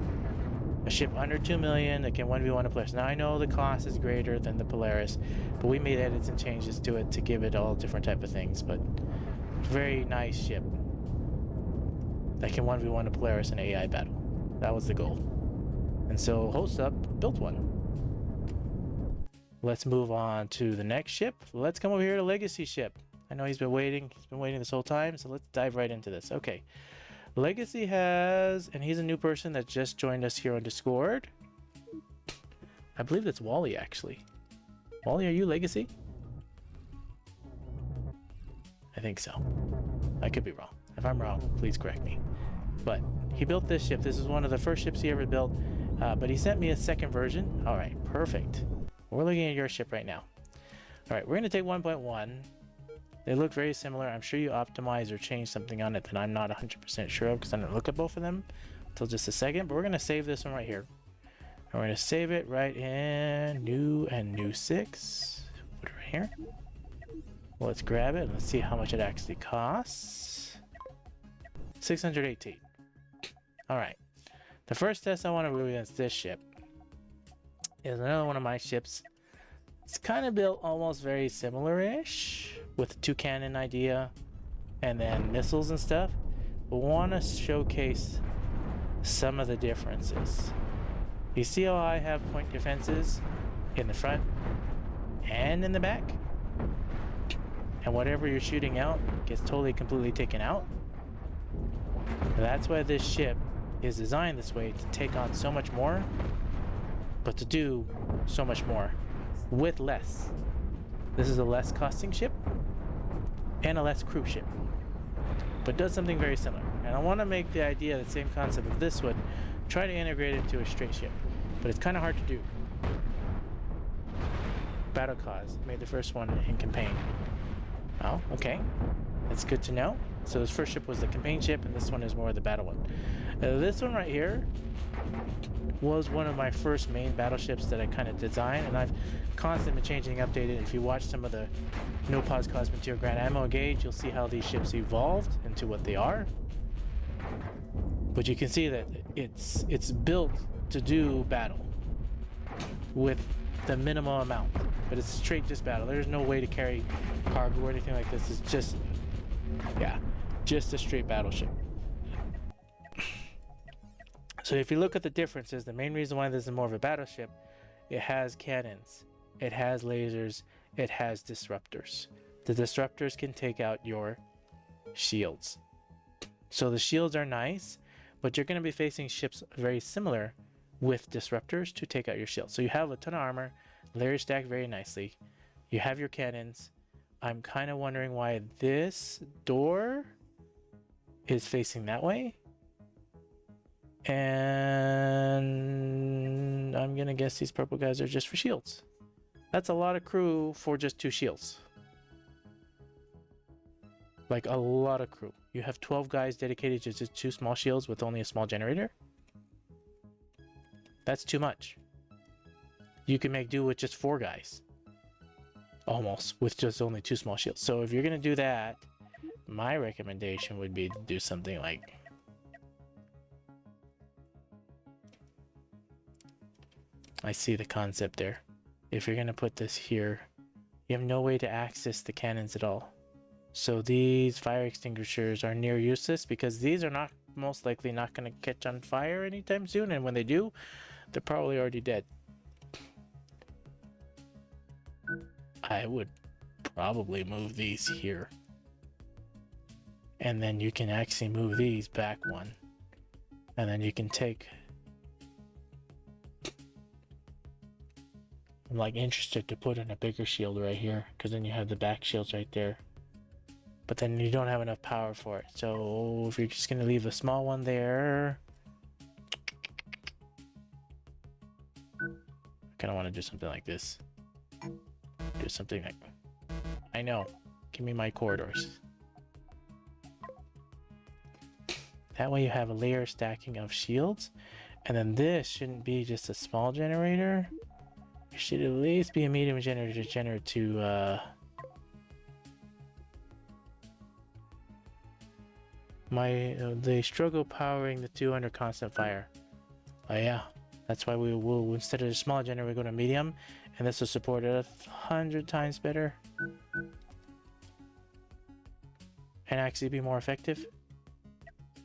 A ship under 2 million that can 1v1 a Polaris. Now I know the cost is greater than the Polaris, but we made edits and changes to it to give it all different type of things. But very nice ship that can 1v1 a Polaris in an AI battle. That was the goal. And so Hosep built one. Let's move on to the next ship. Let's come over here to Legacy ship. I know he's been waiting. He's been waiting this whole time, so let's dive right into this. Okay. Legacy has, and he's a new person that just joined us here on Discord. I believe that's Wally, actually. Wally, are you Legacy? I think so. I could be wrong. If I'm wrong, please correct me. But he built this ship. This is one of the first ships he ever built, but he sent me a second version. All right, perfect. We're looking at your ship right now. All right, we're going to take 1.1. They look very similar. I'm sure you optimize or change something on it that I'm not 100% sure of because I didn't look at both of them until just a second. But we're going to save this one right here. And we're going to save it right in new and new 6. Put it right here. Well, let's grab it and let's see how much it actually costs. 618. All right. The first test I want to do against this ship is another one of my ships. It's kind of built almost very similar-ish with the 2 cannon idea and then missiles and stuff. But want to showcase some of the differences. You see how I have point defenses in the front and in the back? And whatever you're shooting out gets totally completely taken out. That's why this ship is designed this way, to take on so much more, but to do so much more with less. This is a less costing ship and a less crew ship, but does something very similar. And I want to make the idea, the same concept of this one, try to integrate it into a straight ship, but it's kind of hard to do. Battle Cause made the first one in campaign. Oh, okay, that's good to know. So this first ship was the campaign ship, and this one is more of the battle one. This one right here was one of my first main battleships that I kind of designed, and I've constantly been changing and updated. If you watch some of the No Pause Cosmoteer Grand Admiral Engage, you'll see how these ships evolved into what they are. But you can see that it's built to do battle with the minimum amount, but it's straight just battle. There's no way to carry cargo or anything like this. It's just, yeah, just a straight battleship. So if you look at the differences, the main reason why this is more of a battleship, it has cannons, it has lasers, it has disruptors. The disruptors can take out your shields. So the shields are nice, but you're going to be facing ships very similar with disruptors to take out your shield. So you have a ton of armor, layer stacked very nicely. You have your cannons. I'm kind of wondering why this door is facing that way. And I'm going to guess these purple guys are just for shields. That's a lot of crew for just 2 shields. Like a lot of crew. You have 12 guys dedicated to just 2 small shields with only a small generator. That's too much. You can make do with just 4 guys. Almost, with just only 2 small shields. So if you're going to do that, my recommendation would be to do something like... I see the concept there. If you're going to put this here, you have no way to access the cannons at all. So these fire extinguishers are near useless because these are not most likely not going to catch on fire anytime soon. And when they do, they're probably already dead. I would probably move these here. And then you can actually move these back 1. And then you can take... I'm like interested to put in a bigger shield right here, because then you have the back shields right there. But then you don't have enough power for it. So if you're just going to leave a small one there... I kind of want to do something like this. Do something like... I know. Give me my corridors. That way you have a layer stacking of shields. And then this shouldn't be just a small generator. It should at least be a medium generator to they struggle powering the 2 under constant fire. Oh yeah, that's why we will, instead of a small generator, we go to medium, and this will support it 100 times better and actually be more effective.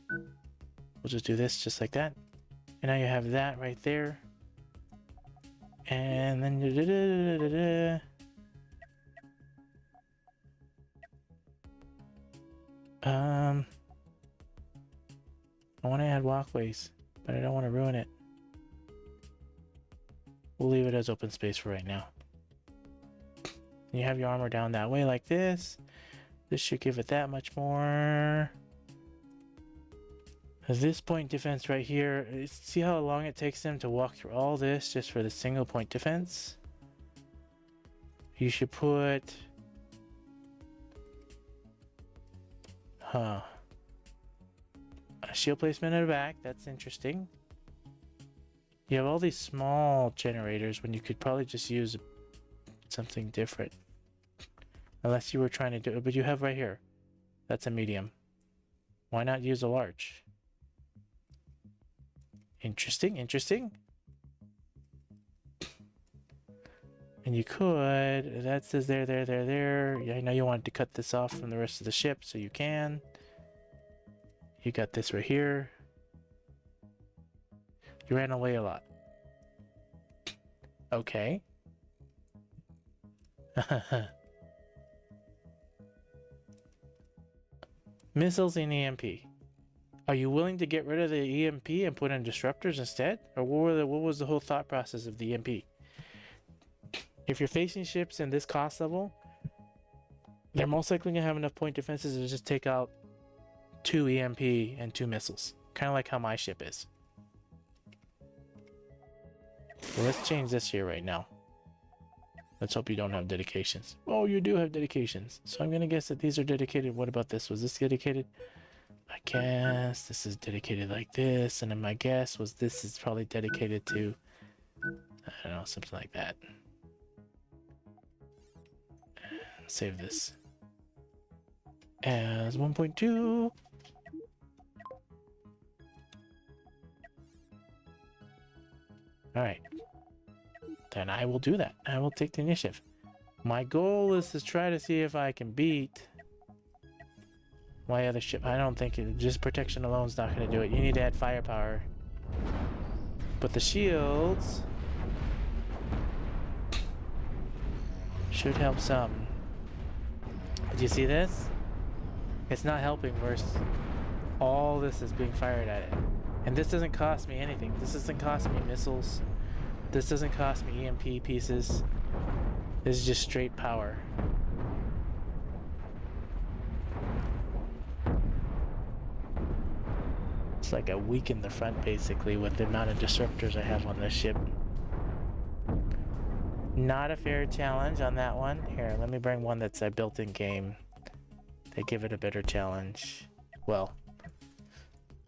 We'll just do this just like that, and now you have that right there. And then I want to add walkways, but I don't want to ruin it. We'll leave it as open space for right now. You have your armor down that way like this. This should give it that much more. This point defense right here, see how long it takes them to walk through all this just for the single point defense? You should put... a shield placement at the back. That's interesting. You have all these small generators when you could probably just use something different. Unless you were trying to do it, but you have right here. That's a medium. Why not use a large? Interesting, interesting. And you could, that says there. Yeah, I know you wanted to cut this off from the rest of the ship, so you can. You got this right here. You ran away a lot. Okay. Missiles and EMP. Are you willing to get rid of the EMP and put in disruptors instead? Or what was the whole thought process of the EMP? If you're facing ships in this cost level, they're most likely going to have enough point defenses to just take out 2 EMP and 2 missiles. Kind of like how my ship is. Well, let's change this here right now. Let's hope you don't have dedications. Oh, you do have dedications. So I'm going to guess that these are dedicated. What about this? Was this dedicated? I guess this is dedicated like this. And then my guess was this is probably dedicated to, I don't know, something like that. Save this as 1.2. Alright. Then I will do that. I will take the initiative. My goal is to try to see if I can beat my other ship. I don't think just protection alone is not going to do it. You need to add firepower. But the shields Should help some. Do you see this? It's not helping versus all this is being fired at it. And this doesn't cost me anything. This doesn't cost me missiles. This doesn't cost me EMP pieces. This is just straight power. It's like I weaken the front basically with the amount of disruptors I have on this ship. Not a fair challenge on that one. Here, let me bring one that's I built in game. They give it a better challenge. Well,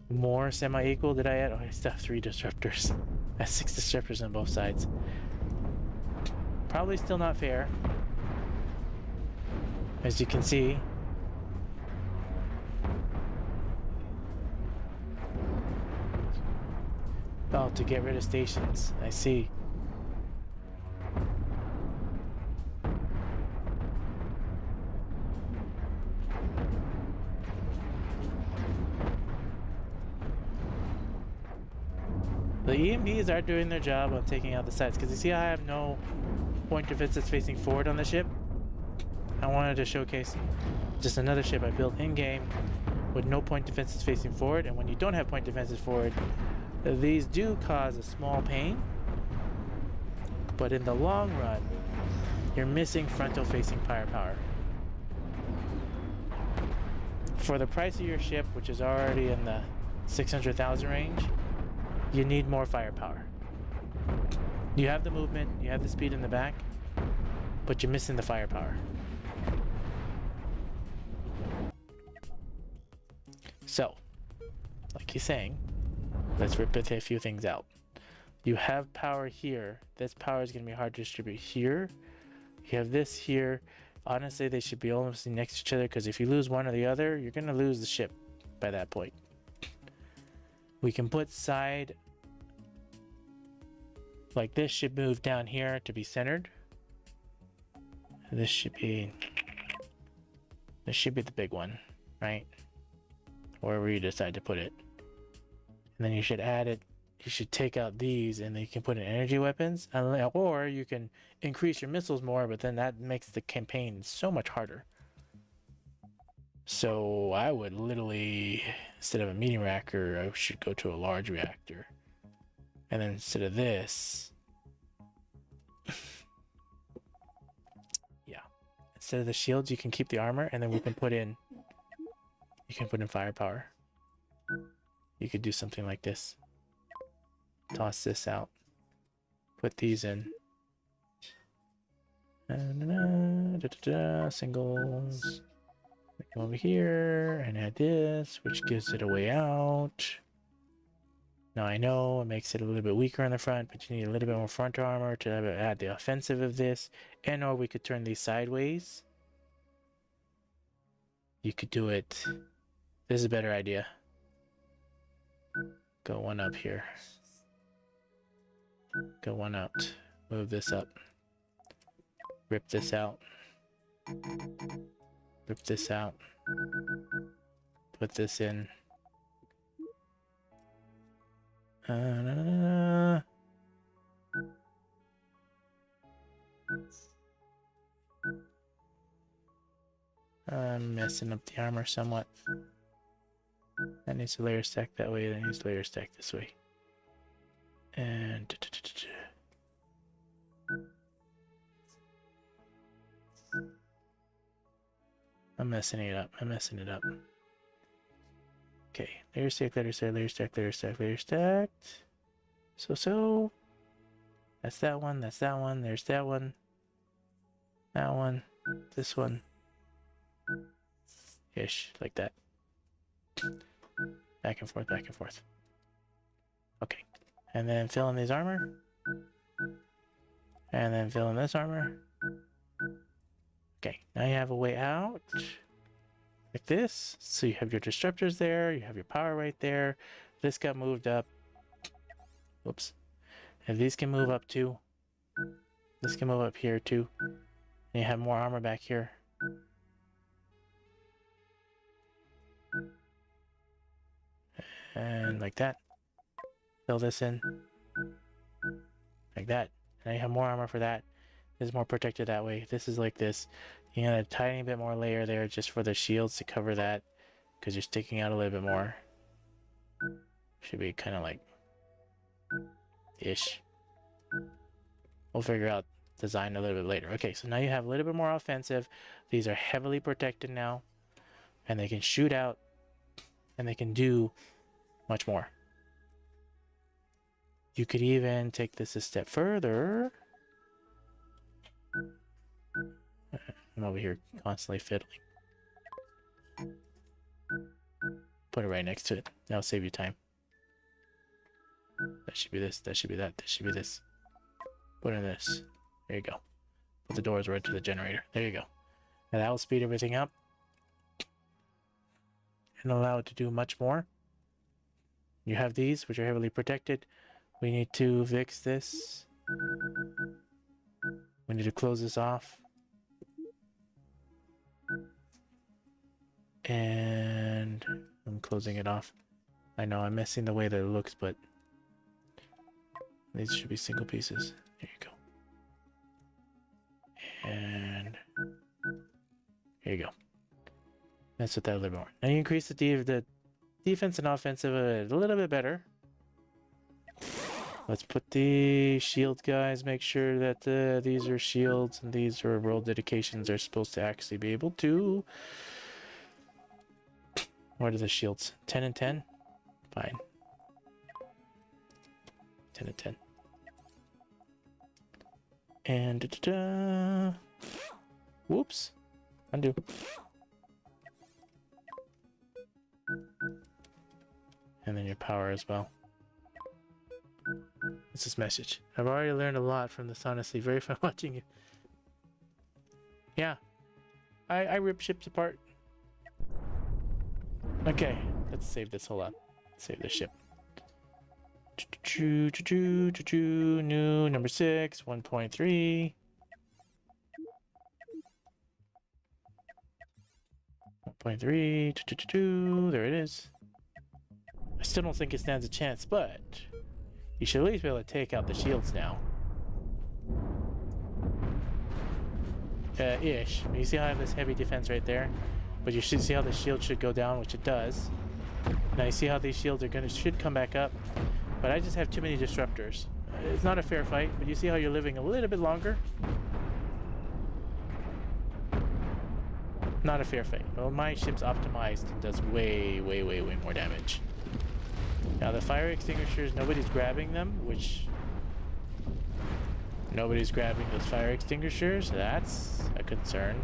more semi-equal. Did I add? Oh, I still have 3 disruptors. I have 6 disruptors on both sides. Probably still not fair. As you can see. Oh, to get rid of stations. I see. The EMPs are doing their job on taking out the sides, because you see I have no point defenses facing forward on the ship. I wanted to showcase just another ship I built in-game with no point defenses facing forward, and when you don't have point defenses forward, these do cause a small pain, but in the long run, you're missing frontal facing firepower. For the price of your ship, which is already in the 600,000 range, you need more firepower. You have the movement, you have the speed in the back, but you're missing the firepower. So, like he's saying, let's rip a few things out. You have power here. This power is going to be hard to distribute here. You have this here. Honestly, they should be almost next to each other, because if you lose one or the other, you're going to lose the ship by that point. We can put side, like this should move down here to be centered. This should be the big one, right? Wherever you decide to put it. And then you should add it, you should take out these and then you can put in energy weapons, or you can increase your missiles more, but then that makes the campaign so much harder. So I would literally, instead of a medium reactor, I should go to a large reactor. And then instead of this, yeah, instead of the shields, you can keep the armor, and then we can put in, firepower. You could do something like this. Toss this out. Put these in. Singles. Come over here and add this, which gives it a way out. Now I know it makes it a little bit weaker on the front, but you need a little bit more front armor to add the offensive of this. And or we could turn these sideways. You could do it. This is a better idea. Go one up here. Go one out. Move this up. Rip this out. Rip this out. Put this in. I'm messing up the armor somewhat. That needs to layer stack that way, that needs to layer stack this way. And I'm messing it up. Okay, layer stack, layer stack, layer stack, layer stack, layer stacked. So. That's that one, there's that one. That one, this one. Ish, like that. Back and forth. Okay, and then fill in these armor. And then fill in this armor. Okay, now you have a way out. Like this. So you have your disruptors there, you have your power right there. This got moved up. Whoops. And these can move up too. This can move up here too. And you have more armor back here. And like that. Fill this in. Like that. Now you have more armor for that. is more protected that way. This is like this. You got a tiny bit more layer there just for the shields to cover that, because you're sticking out a little bit more. Should be kind of like ish. We'll figure out design a little bit later. Okay, so now you have a little bit more offensive. These are heavily protected now, and they can shoot out, and they can do much more. You could even take this a step further. I'm over here constantly fiddling. Put it right next to it. That'll save you time. That should be this. That should be that. That should be this. Put in this. There you go. Put the doors right to the generator. There you go. And that will speed everything up and allow it to do much more. You have these, which are heavily protected. We need to fix this. We need to close this off. And I'm closing it off. I know I'm messing the way that it looks, but these should be single pieces. There you go. And here you go. Mess with that a little more. Now you increase the defense and offensive a little bit better. Let's put the shield guys, make sure that these are shields and these are role dedications are supposed to actually be able to. What are the shields? 10 and 10? Fine. 10 and 10. And da-da-da. Whoops. Undo. And then your power as well. What's this message? I've already learned a lot from this, honestly. Very fun watching you. Yeah. I rip ships apart. Okay. Let's save this. Hold on. Save this ship. New number 6, 1.3. 1.3. There it is. I still don't think it stands a chance, but you should at least be able to take out the shields now. Ish. You see how I have this heavy defense right there? But you should see how the shield should go down, which it does. Now you see how these shields are should come back up. But I just have too many disruptors. It's not a fair fight, but you see how you're living a little bit longer? Not a fair fight. Well, my ship's optimized and does way more damage. Now the fire extinguishers, nobody's grabbing them, which... Nobody's grabbing those fire extinguishers. That's a concern.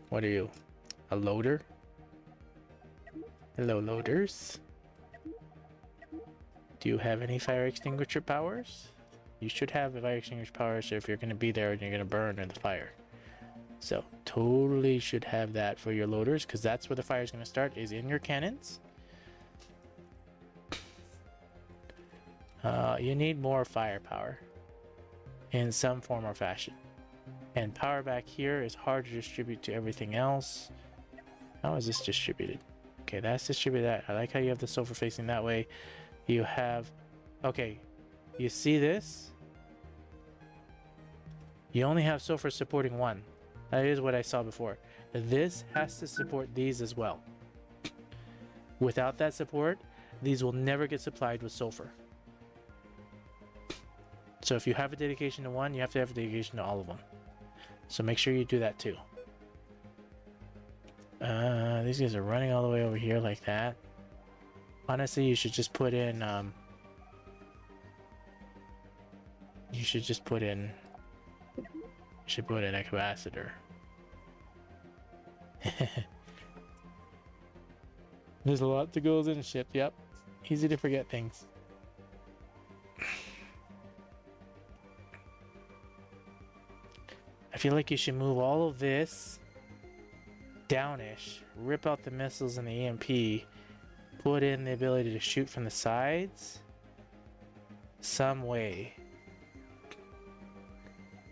What are you? A loader? Hello, loaders. Do you have any fire extinguisher powers? You should have fire extinguisher powers if you're going to be there and you're going to burn in the fire. So, totally should have that for your loaders, because that's where the fire is going to start, is in your cannons. You need more firepower in some form or fashion. And power back here is hard to distribute to everything else. How is this distributed? Okay, that's distributed. I like how you have the sulfur facing that way. You have... Okay, you see this? You only have sulfur supporting one. That is what I saw before. This has to support these as well. Without that support, these will never get supplied with sulfur. So if you have a dedication to one, you have to have a dedication to all of them. So make sure you do that too. These guys are running all the way over here like that. Honestly, you should just put in... You should put in a capacitor. There's a lot that goes in a ship, yep. Easy to forget things. I feel like you should move all of this downish, rip out the missiles and the EMP, put in the ability to shoot from the sides some way.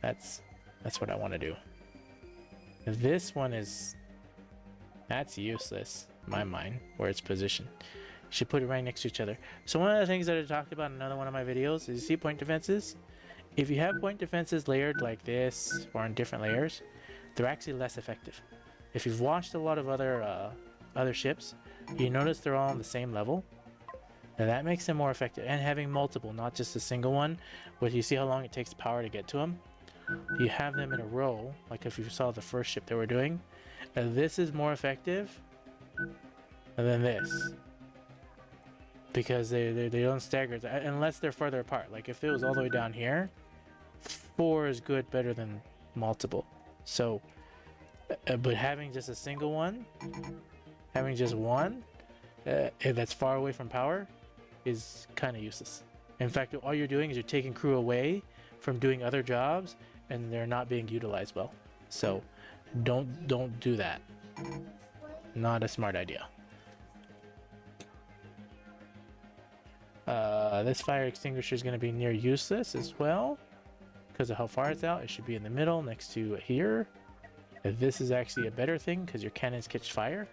That's what I want to do. This one is... That's useless, in my mind, where it's positioned. should put it right next to each other. So one of the things that I talked about in another one of my videos is, you see point defenses? If you have point defenses layered like this or in different layers, they're actually less effective. If you've watched a lot of other ships, you notice they're all on the same level. And that makes them more effective. And having multiple, not just a single one, but you see how long it takes power to get to them? You have them in a row, like if you saw the first ship that we're doing. And this is more effective than this. Because they don't stagger, unless they're further apart. Like if it was all the way down here, 4 is good, better than multiple. So, but having just a single one, having just one that's far away from power is kind of useless. In fact, all you're doing is you're taking crew away from doing other jobs, and they're not being utilized well. So, don't do that. Not a smart idea. This fire extinguisher is going to be near useless as well because of how far it's out. It should be in the middle next to here. This is actually a better thing because your cannons catch fire.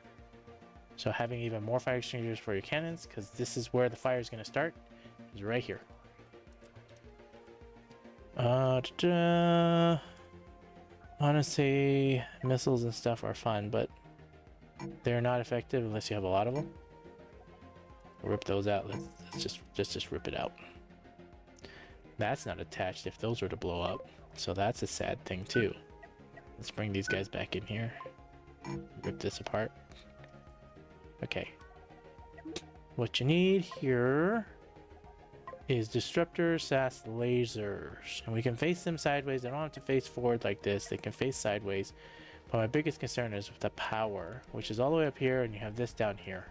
So having even more fire extinguishers for your cannons, because this is where the fire is going to start, is right here. Honestly, missiles and stuff are fun, but they're not effective unless you have a lot of them. Rip those out. Let's just rip it out. That's not attached if those were to blow up, so that's a sad thing too. Let's bring these guys back in here. Rip this apart. Okay. What you need here is disruptors, SAS lasers, and we can face them sideways. They don't have to face forward like this. They can face sideways. But my biggest concern is with the power, which is all the way up here, and you have this down here.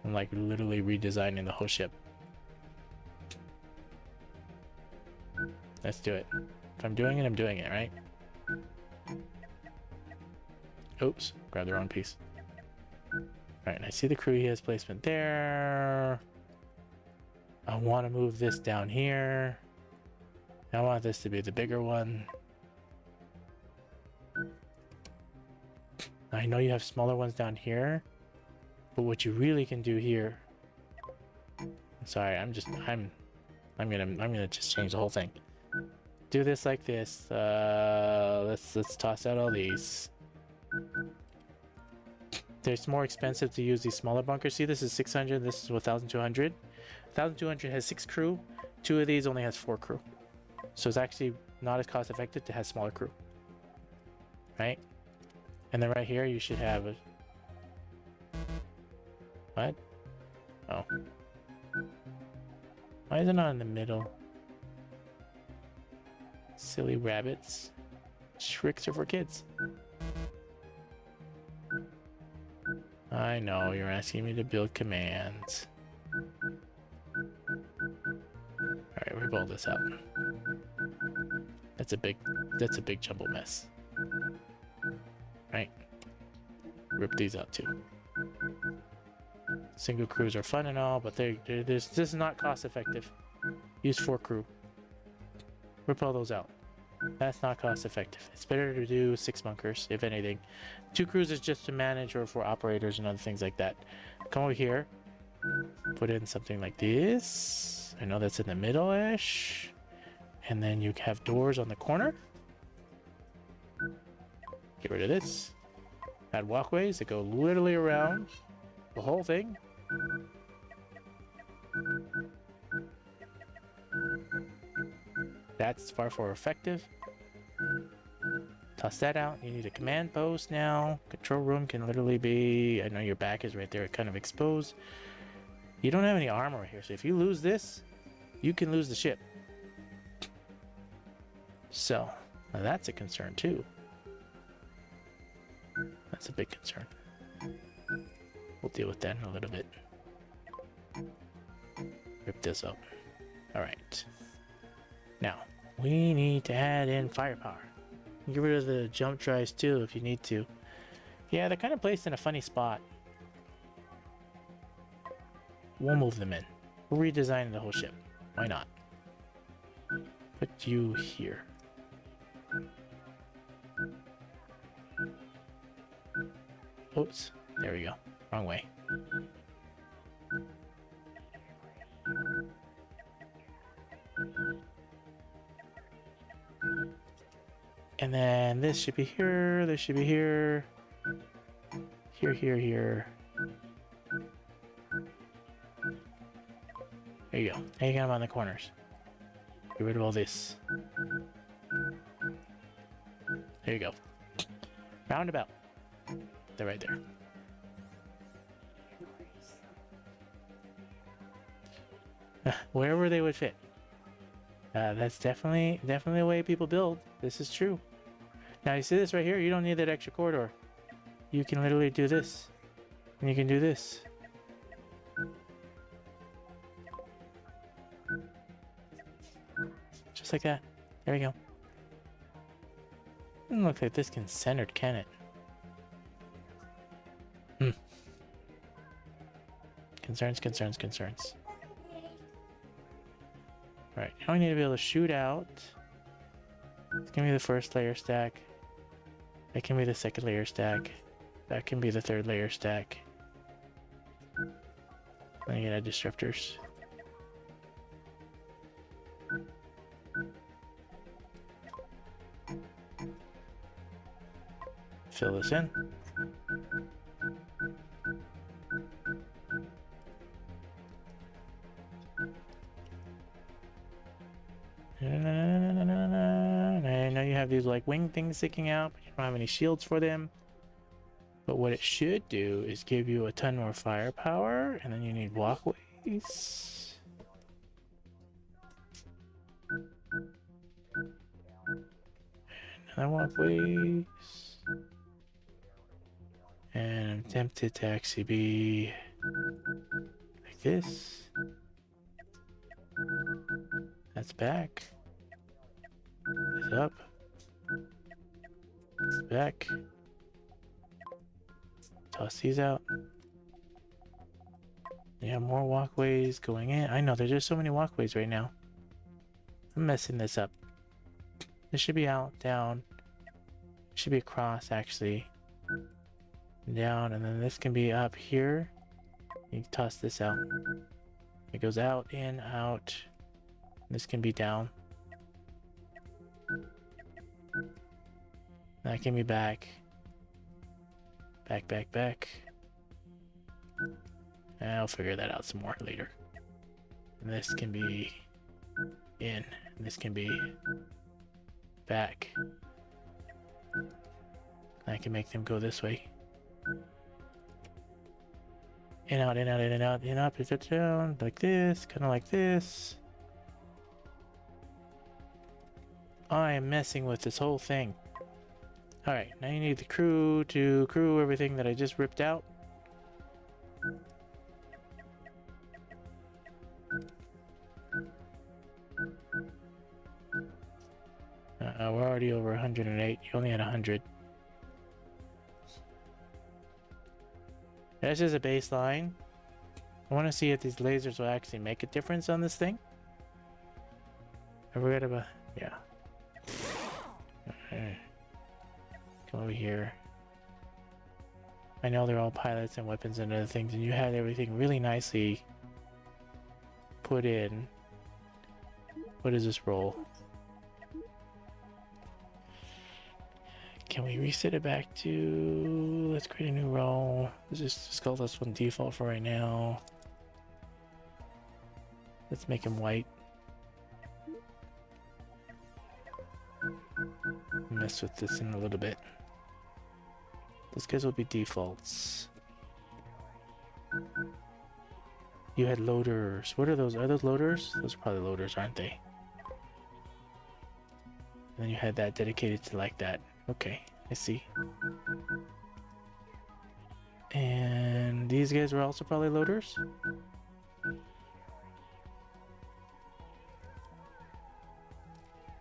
I'm like literally redesigning the whole ship. Let's do it. If I'm doing it, I'm doing it, right? Oops, grab the wrong piece. Alright, and I see the crew he has placement there. I want to move this down here. I want this to be the bigger one. I know you have smaller ones down here. But what you really can do here, sorry, I'm gonna just change the whole thing. Do this like this. Let's toss out all these. It's more expensive to use these smaller bunkers. See, this is 600. This is 1,200. 1,200 has 6 crew. 2 of these only has 4 crew. So it's actually not as cost effective to have smaller crew, right? And then right here you should have a. What? Oh. Why is it not in the middle? Silly rabbits. Tricks are for kids. I know, you're asking me to build commands. Alright, rip all this out. That's a big jumble mess. Right? Rip these out too. Single crews are fun and all, but this is not cost effective. Use 4 crew. Rip all those out. That's not cost effective. It's better to do 6 bunkers, if anything. 2 crews is just to manage or for operators and other things like that. Come over here. Put in something like this. I know that's in the middle-ish. And then you have doors on the corner. Get rid of this. Add walkways that go literally around the whole thing. That's far more effective. Toss that out. You need a command post now. Control room can literally be... I know your back is right there, kind of exposed. You don't have any armor here, so if you lose this, you can lose the ship. So, now that's a concern too. That's a big concern. We'll deal with that in a little bit. Rip this up. Alright. Now, we need to add in firepower. Get rid of the jump drives too if you need to. Yeah, they're kind of placed in a funny spot. We'll move them in. We're redesigning the whole ship. Why not? Put you here. Oops. There we go. Wrong way. And then this should be here, this should be here. Here, here, here. There you go. Now you got them on the corners. Get rid of all this. There you go. Roundabout. They're right there. Wherever they would fit. That's definitely the way people build. This is true. Now you see this right here? You don't need that extra corridor. You can literally do this. And you can do this. Just like that. There we go. Doesn't look like this can centered, can it? Concerns, concerns, concerns. Right, now we need to be able to shoot out. It's gonna be the first layer stack. That can be the second layer stack. That can be the third layer stack. Then you get disruptors. Fill this in. I know you have these like wing things sticking out, but you don't have any shields for them. But what it should do is give you a ton more firepower, and then you need walkways. Another walkways. And I'm tempted to actually be like this. That's back. This up. This back. Toss these out. You have more walkways going in. I know, there's just so many walkways right now. I'm messing this up. This should be out, down. It should be across, actually. Down, and then this can be up here. You toss this out. It goes out, in, out. This can be down. That can be back. Back, back, back. I'll figure that out some more later. And this can be in. And this can be back. I can make them go this way. In, out, in, out, in, and out, in, up, down, like this, kind of like this. I am messing with this whole thing. Alright, now you need the crew to crew everything that I just ripped out. We're already over 108. You only had 100. That's just a baseline. I want to see if these lasers will actually make a difference on this thing. I forgot about... yeah. Come over here. I know they're all pilots and weapons and other things, and you had everything really nicely put in. What is this roll? Can we reset it back to... let's create a new roll. Let's just call this one default for right now. Let's make him white. Mess with this in a little bit. Those guys will be defaults. You had loaders. What are those? Are those loaders? Those are probably loaders, aren't they? And then you had that dedicated to like that. Okay, I see. And these guys were also probably loaders?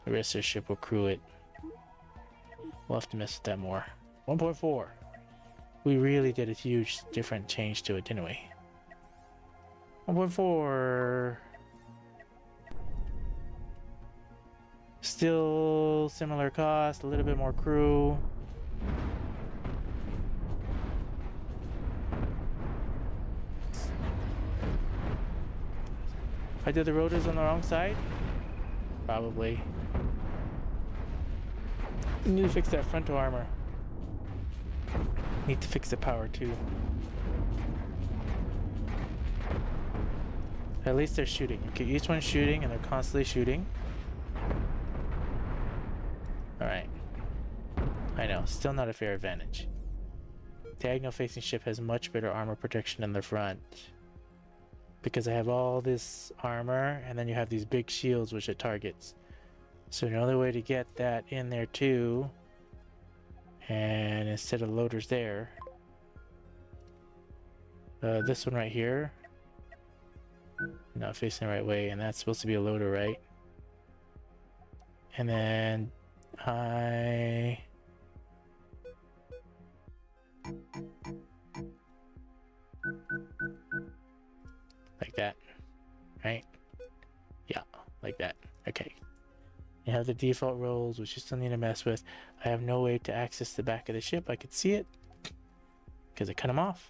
The rest of the ship will crew it. We'll have to mess with that more. 1.4. We really did a huge different change to it, didn't we? 1.4. Still similar cost, a little bit more crew. I did the rotors on the wrong side? Probably. Need to fix that frontal armor. Need to fix the power too. At least they're shooting. Okay, each one's shooting and they're constantly shooting. Alright. I know, still not a fair advantage. Diagonal facing ship has much better armor protection in the front. Because I have all this armor and then you have these big shields which it targets. So another way to get that in there too, and instead of loaders there, this one right here, not facing the right way, and that's supposed to be a loader, right? And then like that, right? Yeah, like that. Okay. You have the default roles, which you still need to mess with. I have no way to access the back of the ship. I could see it because I cut them off.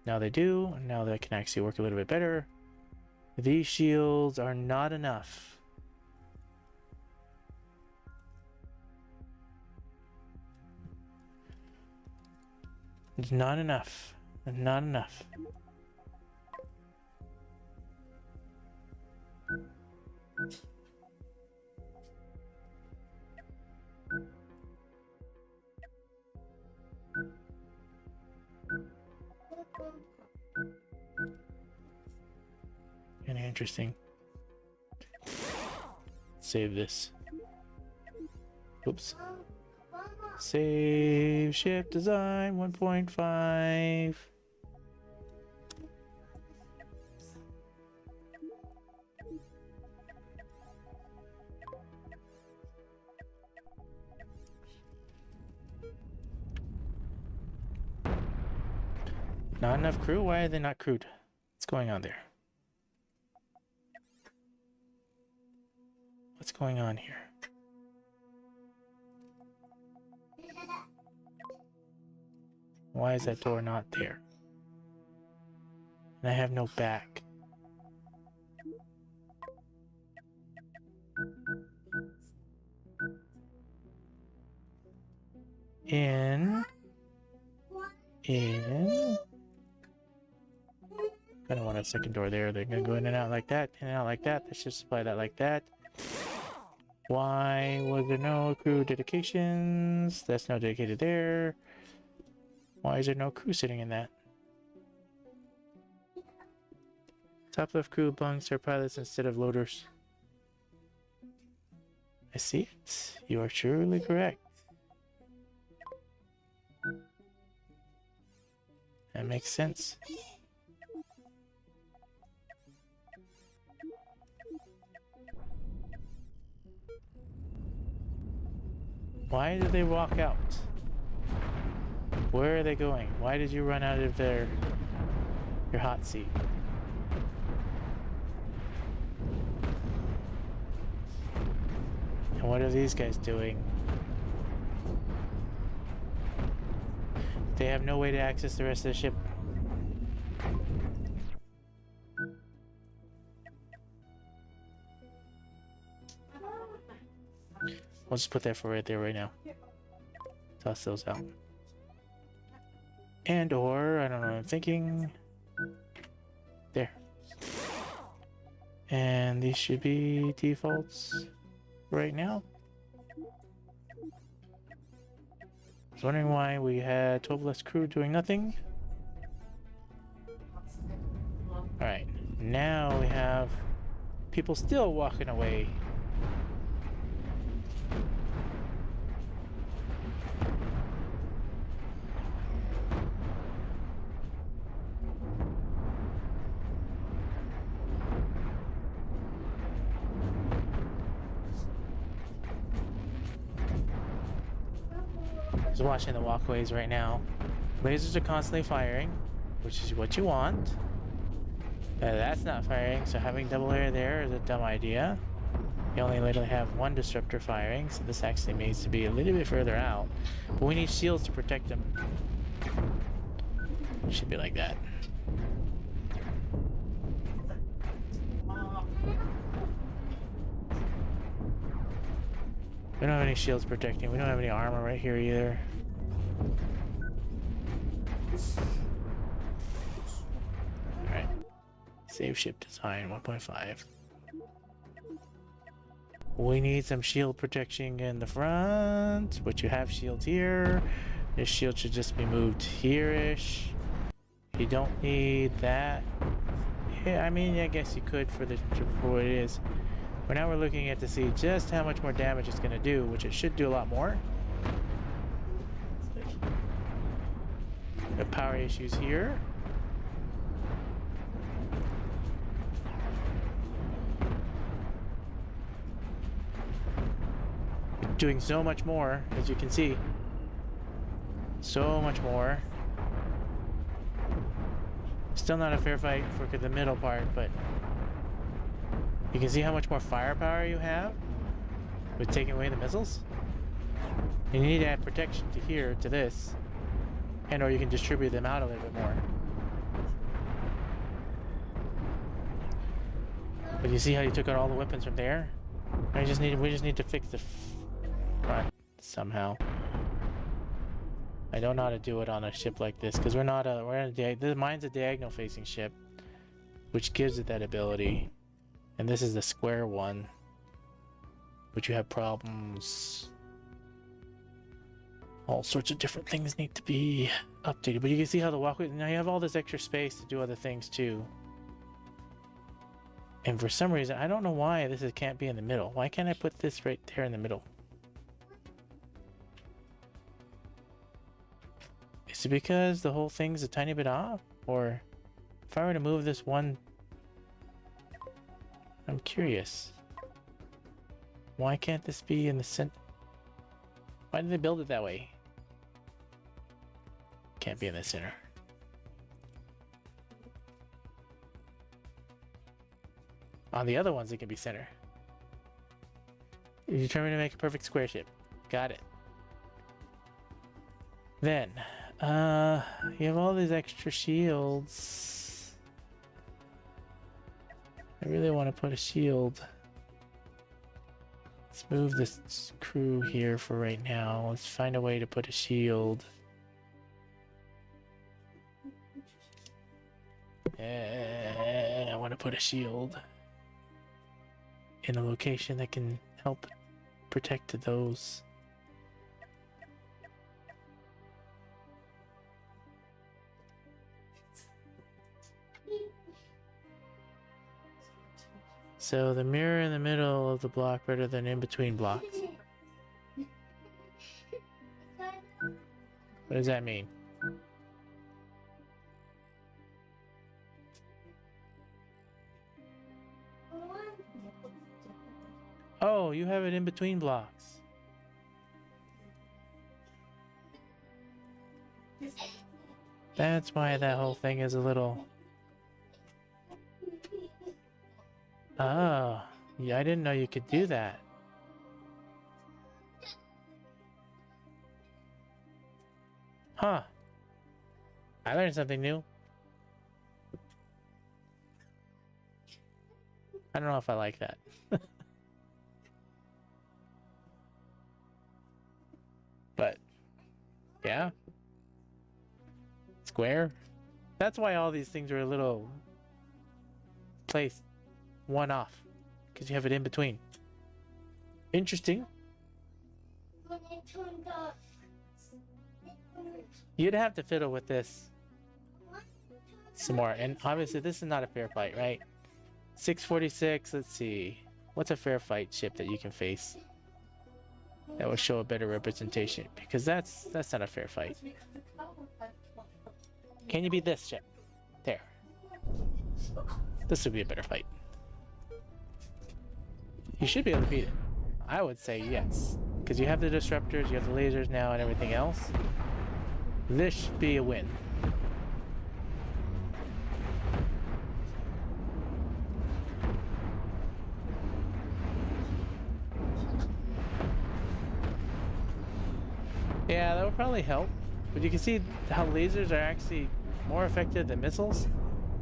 Now they do. Now they can actually work a little bit better. These shields are not enough. It's not enough. Not enough. Kind of interesting. Save this. Oops. Save ship design 1.5. Not enough crew? Why are they not crewed? What's going on there? What's going on here? Why is that door not there? And I have no back. In. I don't want a second door there. They're gonna go in and out like that, in and out like that. They should supply that like that. Why was there no crew dedications? That's no dedicated there. Why is there no crew sitting in that? Top left crew bunks are pilots instead of loaders. I see it. You are surely correct. That makes sense. Why did they walk out? Where are they going? Why did you run out of your hot seat? And what are these guys doing? They have no way to access the rest of the ship. We'll just put that for right there right now. Toss those out. And or, I don't know what I'm thinking. There. And these should be defaults right now. I was wondering why we had 12 less crew doing nothing. Alright, now we have people still walking away. Just watching the walkways right now. Lasers are constantly firing, which is what you want. That's not firing, so having double air there is a dumb idea. You only literally have one disruptor firing, so this actually needs to be a little bit further out. But we need shields to protect them. Should be like that. We don't have any shields protecting. We don't have any armor right here either. Alright. Save ship design 1.5. We need some shield protection in the front, but you have shields here. This shield should just be moved here-ish. You don't need that. Yeah, I mean, I guess you could for what it is. But now we're looking at to see just how much more damage it's going to do, which it should do a lot more. The power issues here. Doing so much more, as you can see. So much more. Still not a fair fight for the middle part, but you can see how much more firepower you have with taking away the missiles. And you need to add protection to here, to this, and or you can distribute them out a little bit more. But you see how you took out all the weapons from there? We just need to fix the front somehow. I don't know how to do it on a ship like this because mine's a diagonal facing ship, which gives it that ability, and this is the square one, which you have problems. All sorts of different things need to be updated, but you can see how the walkway, now you have all this extra space to do other things too. And for some reason, I don't know why can't be in the middle. Why can't I put this right there in the middle? Is it because the whole thing's a tiny bit off? Or if I were to move this one, I'm curious. Why can't this be in the center? Why did they build it that way? Can't be in the center. On the other ones, it can be center. You're determined to make a perfect square ship. Got it. Then, you have all these extra shields. I really want to put a shield. Let's move this crew here for right now. Let's find a way to put a shield. I want to put a shield in a location that can help protect those. So the mirror in the middle of the block better than in between blocks. What does that mean? Oh, you have it in between blocks. That's why that whole thing is a little... Oh, yeah, I didn't know you could do that. Huh. I learned something new. I don't know if I like that. But, yeah. Square. That's why all these things are a little placed one off, because you have it in between. Interesting. You'd have to fiddle with this some more, and obviously this is not a fair fight, right? 646, let's see. What's a fair fight ship that you can face that will show a better representation? Because that's not a fair fight. Can you beat this ship? There. This would be a better fight. You should be able to beat it. I would say yes. Because you have the disruptors, you have the lasers now, and everything else. This should be a win. Yeah, that would probably help. But you can see how lasers are actually more effective than missiles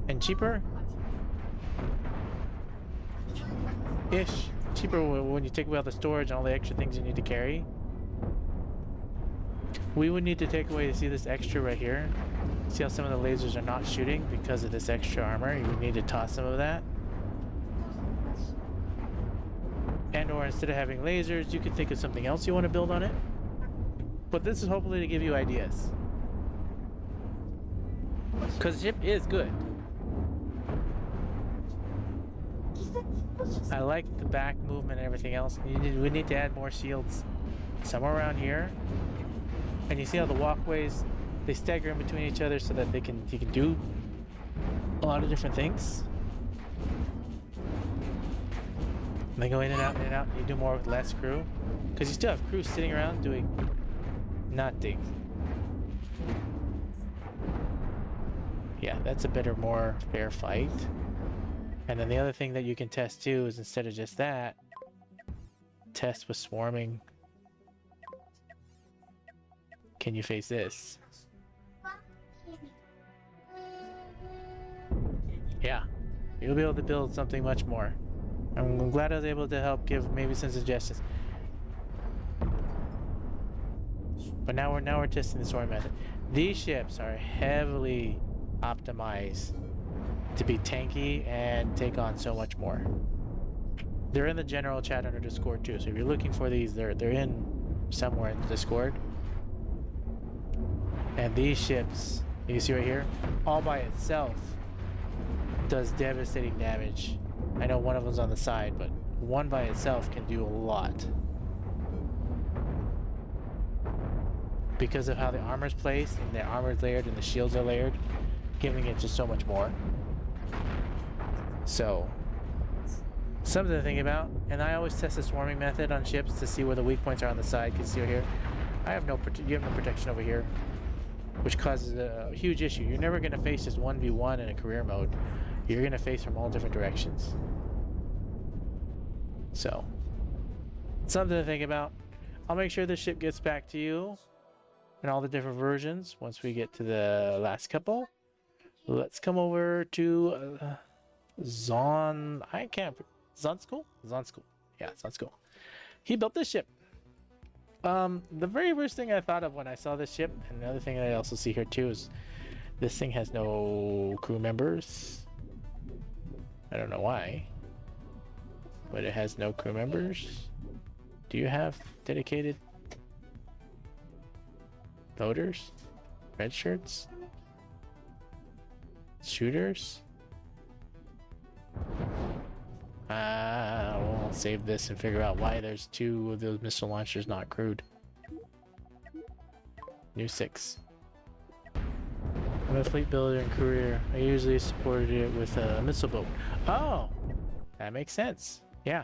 and cheaper. Ish. cheaper when you take away all the storage and all the extra things you need to carry. We would need to take away, see this extra right here? See how some of the lasers are not shooting because of this extra armor? You would need to toss some of that. And or instead of having lasers, you could think of something else you want to build on it. But this is hopefully to give you ideas. Because the ship is good. I like the back movement and everything else. We need to add more shields somewhere around here. And you see how the walkways, they stagger in between each other so that you can do a lot of different things. And they go in and out and in and out. You do more with less crew. Because you still have crew sitting around doing nothing. Yeah, that's a better, more fair fight. And then the other thing that you can test too is instead of just that, test with swarming. Can you face this? Yeah, you'll be able to build something much more. I'm glad I was able to help give maybe some suggestions. But now we're testing the swarming method. These ships are heavily optimized to be tanky and take on so much more. They're in the general chat under Discord too, so if you're looking for these, they're in somewhere in the Discord. And these ships, you see right here, all by itself does devastating damage. I know one of them's on the side, but one by itself can do a lot. Because of how the armor's placed, and the armor's layered, and the shields are layered, giving it just so much more. So, something to think about. And I always test the swarming method on ships to see where the weak points are on the side. You can see right here, you have no protection over here, which causes a huge issue. You're never going to face just 1v1 in a career mode. You're going to face from all different directions. So, something to think about. I'll make sure the ship gets back to you and all the different versions once we get to the last couple. Let's come over to Zonskool? Zonskool. Yeah, Zonskool. He built this ship. The very first thing I thought of when I saw this ship, and the other thing I also see here too, is this thing has no crew members. I don't know why, but it has no crew members. Do you have dedicated loaders? Red shirts? Shooters? We'll save this and figure out why there's 2 of those missile launchers not crewed. New 6. I'm a fleet builder and career. I usually supported it with a missile boat. Oh! That makes sense. Yeah.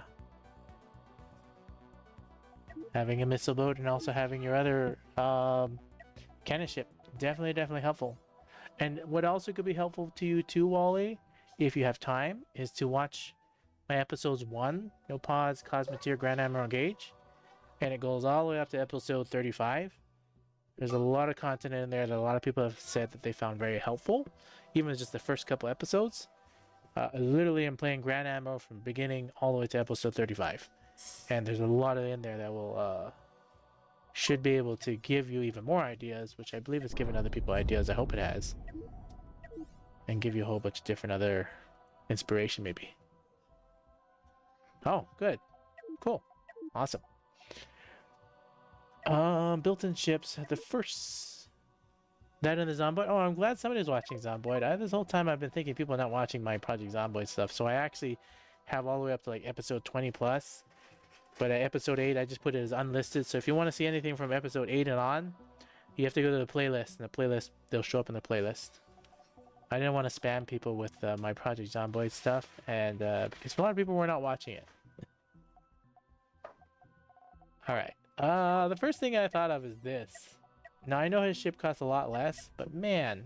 Having a missile boat and also having your other cannon ship. Definitely helpful. And what also could be helpful to you too, Wally, if you have time, is to watch my episodes 1, No Pause Cosmoteer, Grand Admiral Engage, and it goes all the way up to episode 35. There's a lot of content in there that a lot of people have said that they found very helpful, even just the first couple episodes. Literally, I'm playing Grand Admiral from beginning all the way to episode 35, and there's a lot in there that will should be able to give you even more ideas, which I believe it's given other people ideas. I hope it has, and give you a whole bunch of different other inspiration, maybe. Oh, good, cool, awesome. Built-in ships. The first that in the Zomboid. Oh, I'm glad somebody's watching Zomboid. This whole time I've been thinking people are not watching my Project Zomboid stuff, so I actually have all the way up to like episode 20 plus. But at episode 8, I just put it as unlisted. So if you want to see anything from episode 8 and on, you have to go to the playlist. And the playlist, they'll show up in the playlist. I didn't want to spam people with my Project Zomboid stuff, and because a lot of people were not watching it. All right. The first thing I thought of is this. Now I know his ship costs a lot less, but man,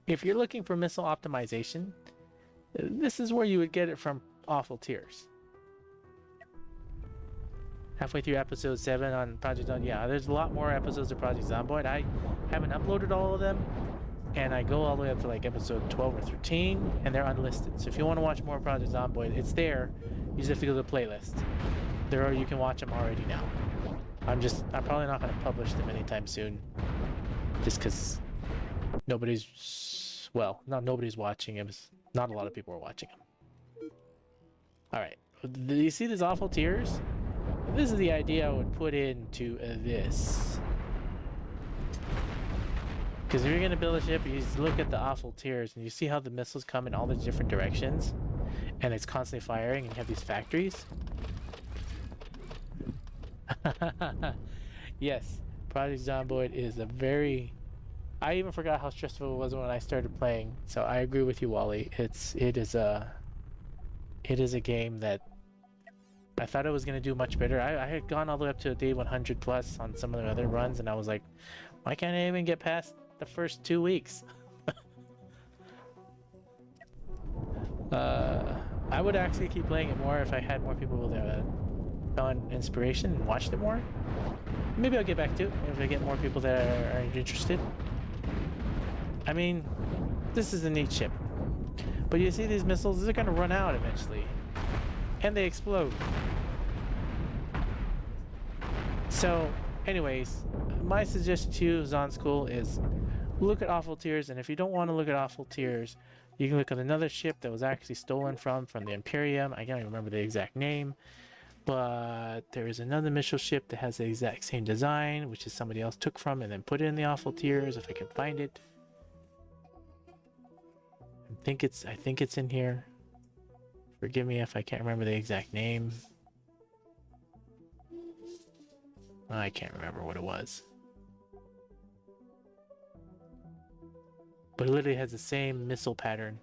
if you're looking for missile optimization, this is where you would get it from awful tiers. Halfway through episode 7 on Project Zomboid. Yeah, there's a lot more episodes of Project Zomboid. I haven't uploaded all of them, and I go all the way up to like episode 12 or 13, and they're unlisted. So if you want to watch more Project Zomboid, it's there. You just have to go to the playlist. There are, you can watch them already now. I'm probably not going to publish them anytime soon. Just because nobody's, well, not nobody's watching them. Not a lot of people are watching them. Alright. Do you see these awful tears? This is the idea I would put into this. Because if you're going to build a ship, you just look at the awful tears and you see how the missiles come in all the different directions. And it's constantly firing and you have these factories. Yes, Project Zomboid is a very... I even forgot how stressful it was when I started playing. So I agree with you, Wally. It is a game that I thought it was going to do much better. I had gone all the way up to day 100 plus on some of the other runs, and I was like, why can't I even get past the first 2 weeks? I would actually keep playing it more if I had more people that found inspiration and watched it more. Maybe I'll get back to it if I get more people that are interested. I mean, this is a neat ship. But you see these missiles, they're going to run out eventually. And they explode. So, anyways, my suggestion to you, Zon School, is look at Awful Tears, and if you don't want to look at Awful Tears, you can look at another ship that was actually stolen from the Imperium. I can't even remember the exact name, but there is another missile ship that has the exact same design, which is somebody else took from and then put it in the Awful Tears, if I can find it. I think it's in here. Forgive me if I can't remember the exact name. I can't remember what it was. But it literally has the same missile pattern.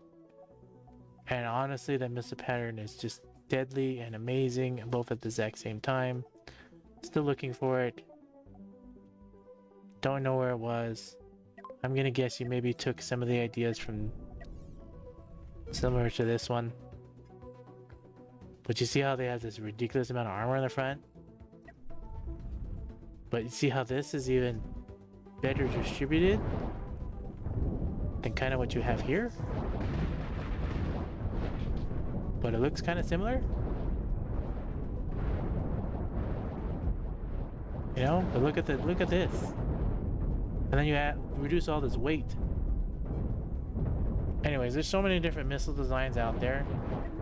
And honestly, that missile pattern is just deadly and amazing, both at the exact same time. Still looking for it. Don't know where it was. I'm gonna guess you maybe took some of the ideas from similar to this one. But you see how they have this ridiculous amount of armor in the front? But you see how this is even better distributed than kind of what you have here? But it looks kind of similar. You know, but look at this. And then you reduce all this weight. Anyways, there's so many different missile designs out there.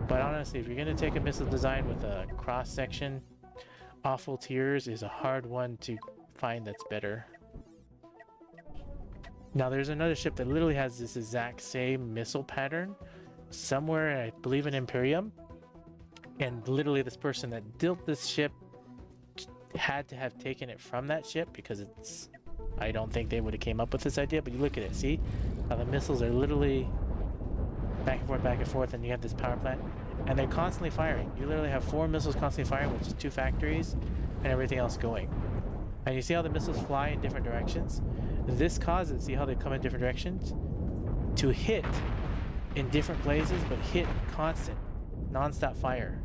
But honestly, if you're going to take a missile design with a cross section, Awful Tears is a hard one to find that's better. Now there's another ship that literally has this exact same missile pattern somewhere, I believe in Imperium. And literally this person that built this ship had to have taken it from that ship because it's... I don't think they would have came up with this idea, but you look at it, see? How the missiles are literally back and forth, and you have this power plant. And they're constantly firing. You literally have 4 missiles constantly firing, which is 2 factories, and everything else going. And you see how the missiles fly in different directions? This causes, see how they come in different directions? To hit in different places, but hit constant, non-stop fire.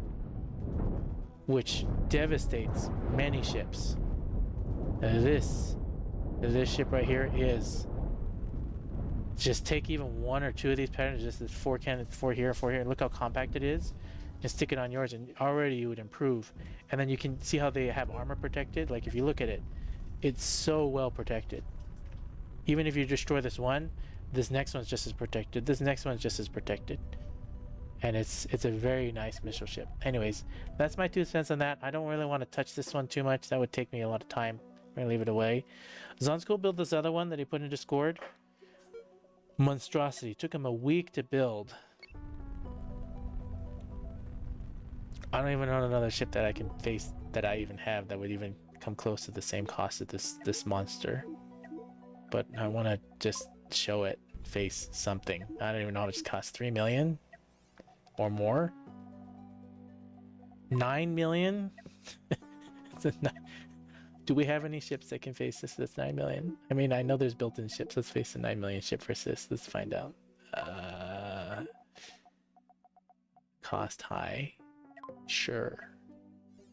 Which devastates many ships. And this ship right here is... Just take even 1 or 2 of these patterns, just this 4 cannons, 4 here, 4 here. Look how compact it is. And stick it on yours, and already you would improve. And then you can see how they have armor protected. Like if you look at it, it's so well protected. Even if you destroy this one, this next one's just as protected. This next one's just as protected. And it's a very nice missile ship. Anyways, that's my 2 cents on that. I don't really want to touch this one too much. That would take me a lot of time. I'm gonna leave it away. Zonskool built this other one that he put in Discord. Monstrosity. Took him a week to build. I don't even know another ship that I can face that I even have that would even come close to the same cost of this monster. But I want to just show it, face something. I don't even know how much it costs. 3 million or more. 9 million. Do we have any ships that can face this? That's 9 million. I mean, I know there's built-in ships. Let's face the 9 million ship versus this. Let's find out. Cost high. Sure.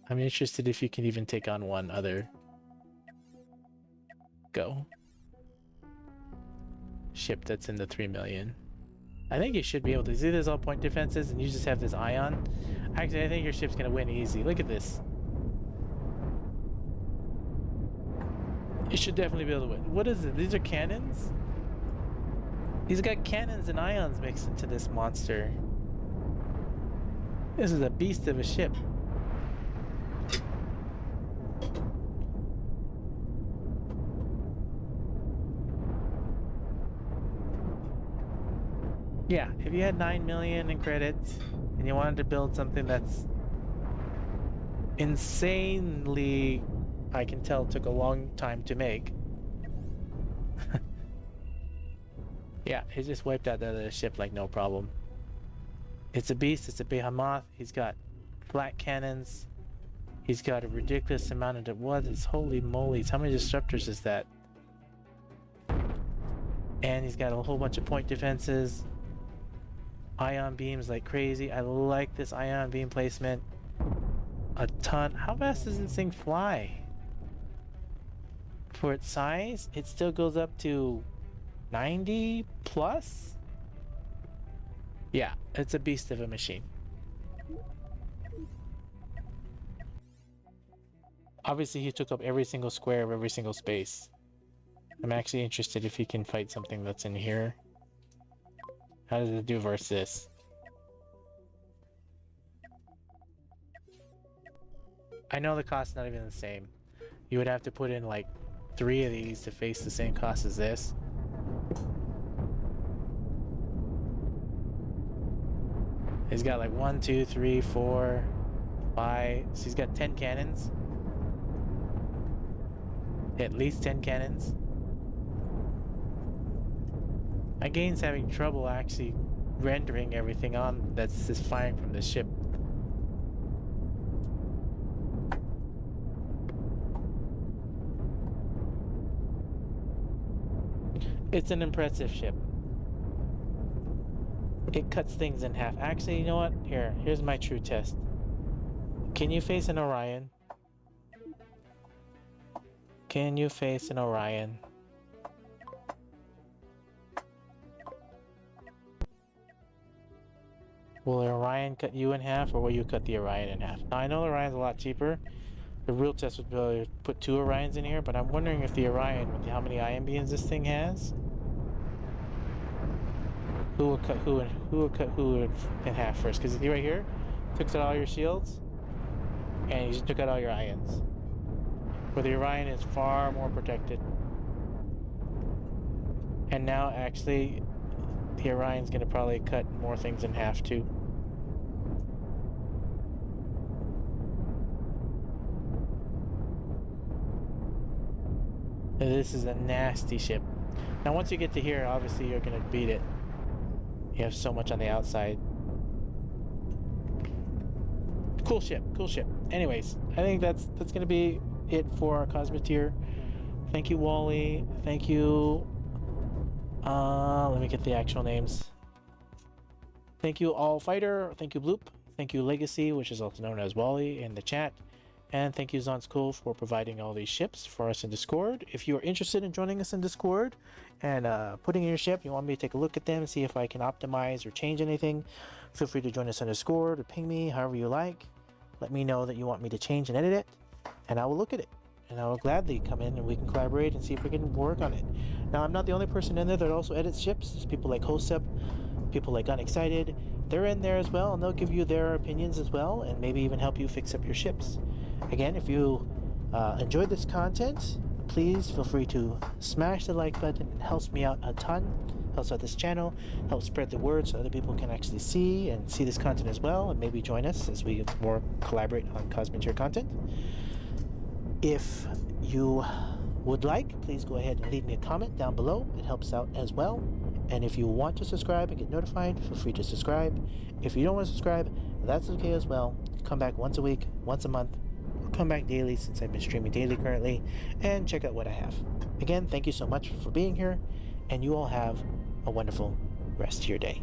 I'm interested if you can even take on one other. Go. Ship that's in the 3 million. I think you should be able to see there's all point defenses and you just have this ion. Actually, I think your ship's gonna win easy. Look at this. You should definitely be able to win. What is it? These are cannons? He's got cannons and ions mixed into this monster. This is a beast of a ship. Yeah, if you had 9 million in credits and you wanted to build something that's insanely, I can tell, took a long time to make. Yeah, he just wiped out the other ship like no problem. It's a beast, it's a behemoth. He's got flat cannons. He's got a ridiculous amount of what is holy moly, how many disruptors is that? And he's got a whole bunch of point defenses. Ion beams like crazy. I like this ion beam placement a ton. How fast does this thing fly? For its size, it still goes up to 90 plus? Yeah, it's a beast of a machine. Obviously, he took up every single square of every single space. I'm actually interested if he can fight something that's in here. How does it do versus this? I know the cost's not even the same. You would have to put in like 3 of these to face the same cost as this. He's got like 1, 2, 3, 4, 5. So he's got 10 cannons. At least 10 cannons. My game's having trouble actually rendering everything on that's just firing from the ship. It's an impressive ship. It cuts things in half. Actually, you know what? Here's my true test. Can you face an Orion? Can you face an Orion? Will the Orion cut you in half, or will you cut the Orion in half? Now, I know the Orion's a lot cheaper. The real test would be to put 2 Orions in here, but I'm wondering if the Orion, with how many ion beams this thing has, who will cut who in half first? Because right here, took out all your shields, and you just took out all your ions. Where the Orion is far more protected. And now, actually, the Orion's gonna probably cut more things in half too. This is a nasty ship. Now once you get to here, obviously you're gonna beat it. You have so much on the outside. Cool ship, cool ship. Anyways, I think that's gonna be it for our Cosmoteer. Thank you, Wally. Thank you. Let me get the actual names. Thank you, All Fighter. Thank you, Bloop. Thank you, Legacy, which is also known as Wally in the chat. And thank you, Zonskool, for providing all these ships for us in Discord. If you are interested in joining us in Discord and putting in your ship, you want me to take a look at them and see if I can optimize or change anything, feel free to join us on Discord or ping me however you like. Let me know that you want me to change and edit it, and I will look at it. And I will gladly come in and we can collaborate and see if we can work on it. Now, I'm not the only person in there that also edits ships. There's people like Hosep, people like Unexcited. They're in there as well, and they'll give you their opinions as well, and maybe even help you fix up your ships. Again, if you enjoyed this content, please feel free to smash the like button. It helps me out a ton, helps out this channel, helps spread the word so other people can actually see this content as well, and maybe join us as we more collaborate on Cosmoteer content. If you would like, please go ahead and leave me a comment down below. It helps out as well. And if you want to subscribe and get notified, feel free to subscribe. If you don't want to subscribe, that's okay as well. Come back once a week, once a month, or come back daily since I've been streaming daily currently, and check out what I have. Again, thank you so much for being here, and you all have a wonderful rest of your day.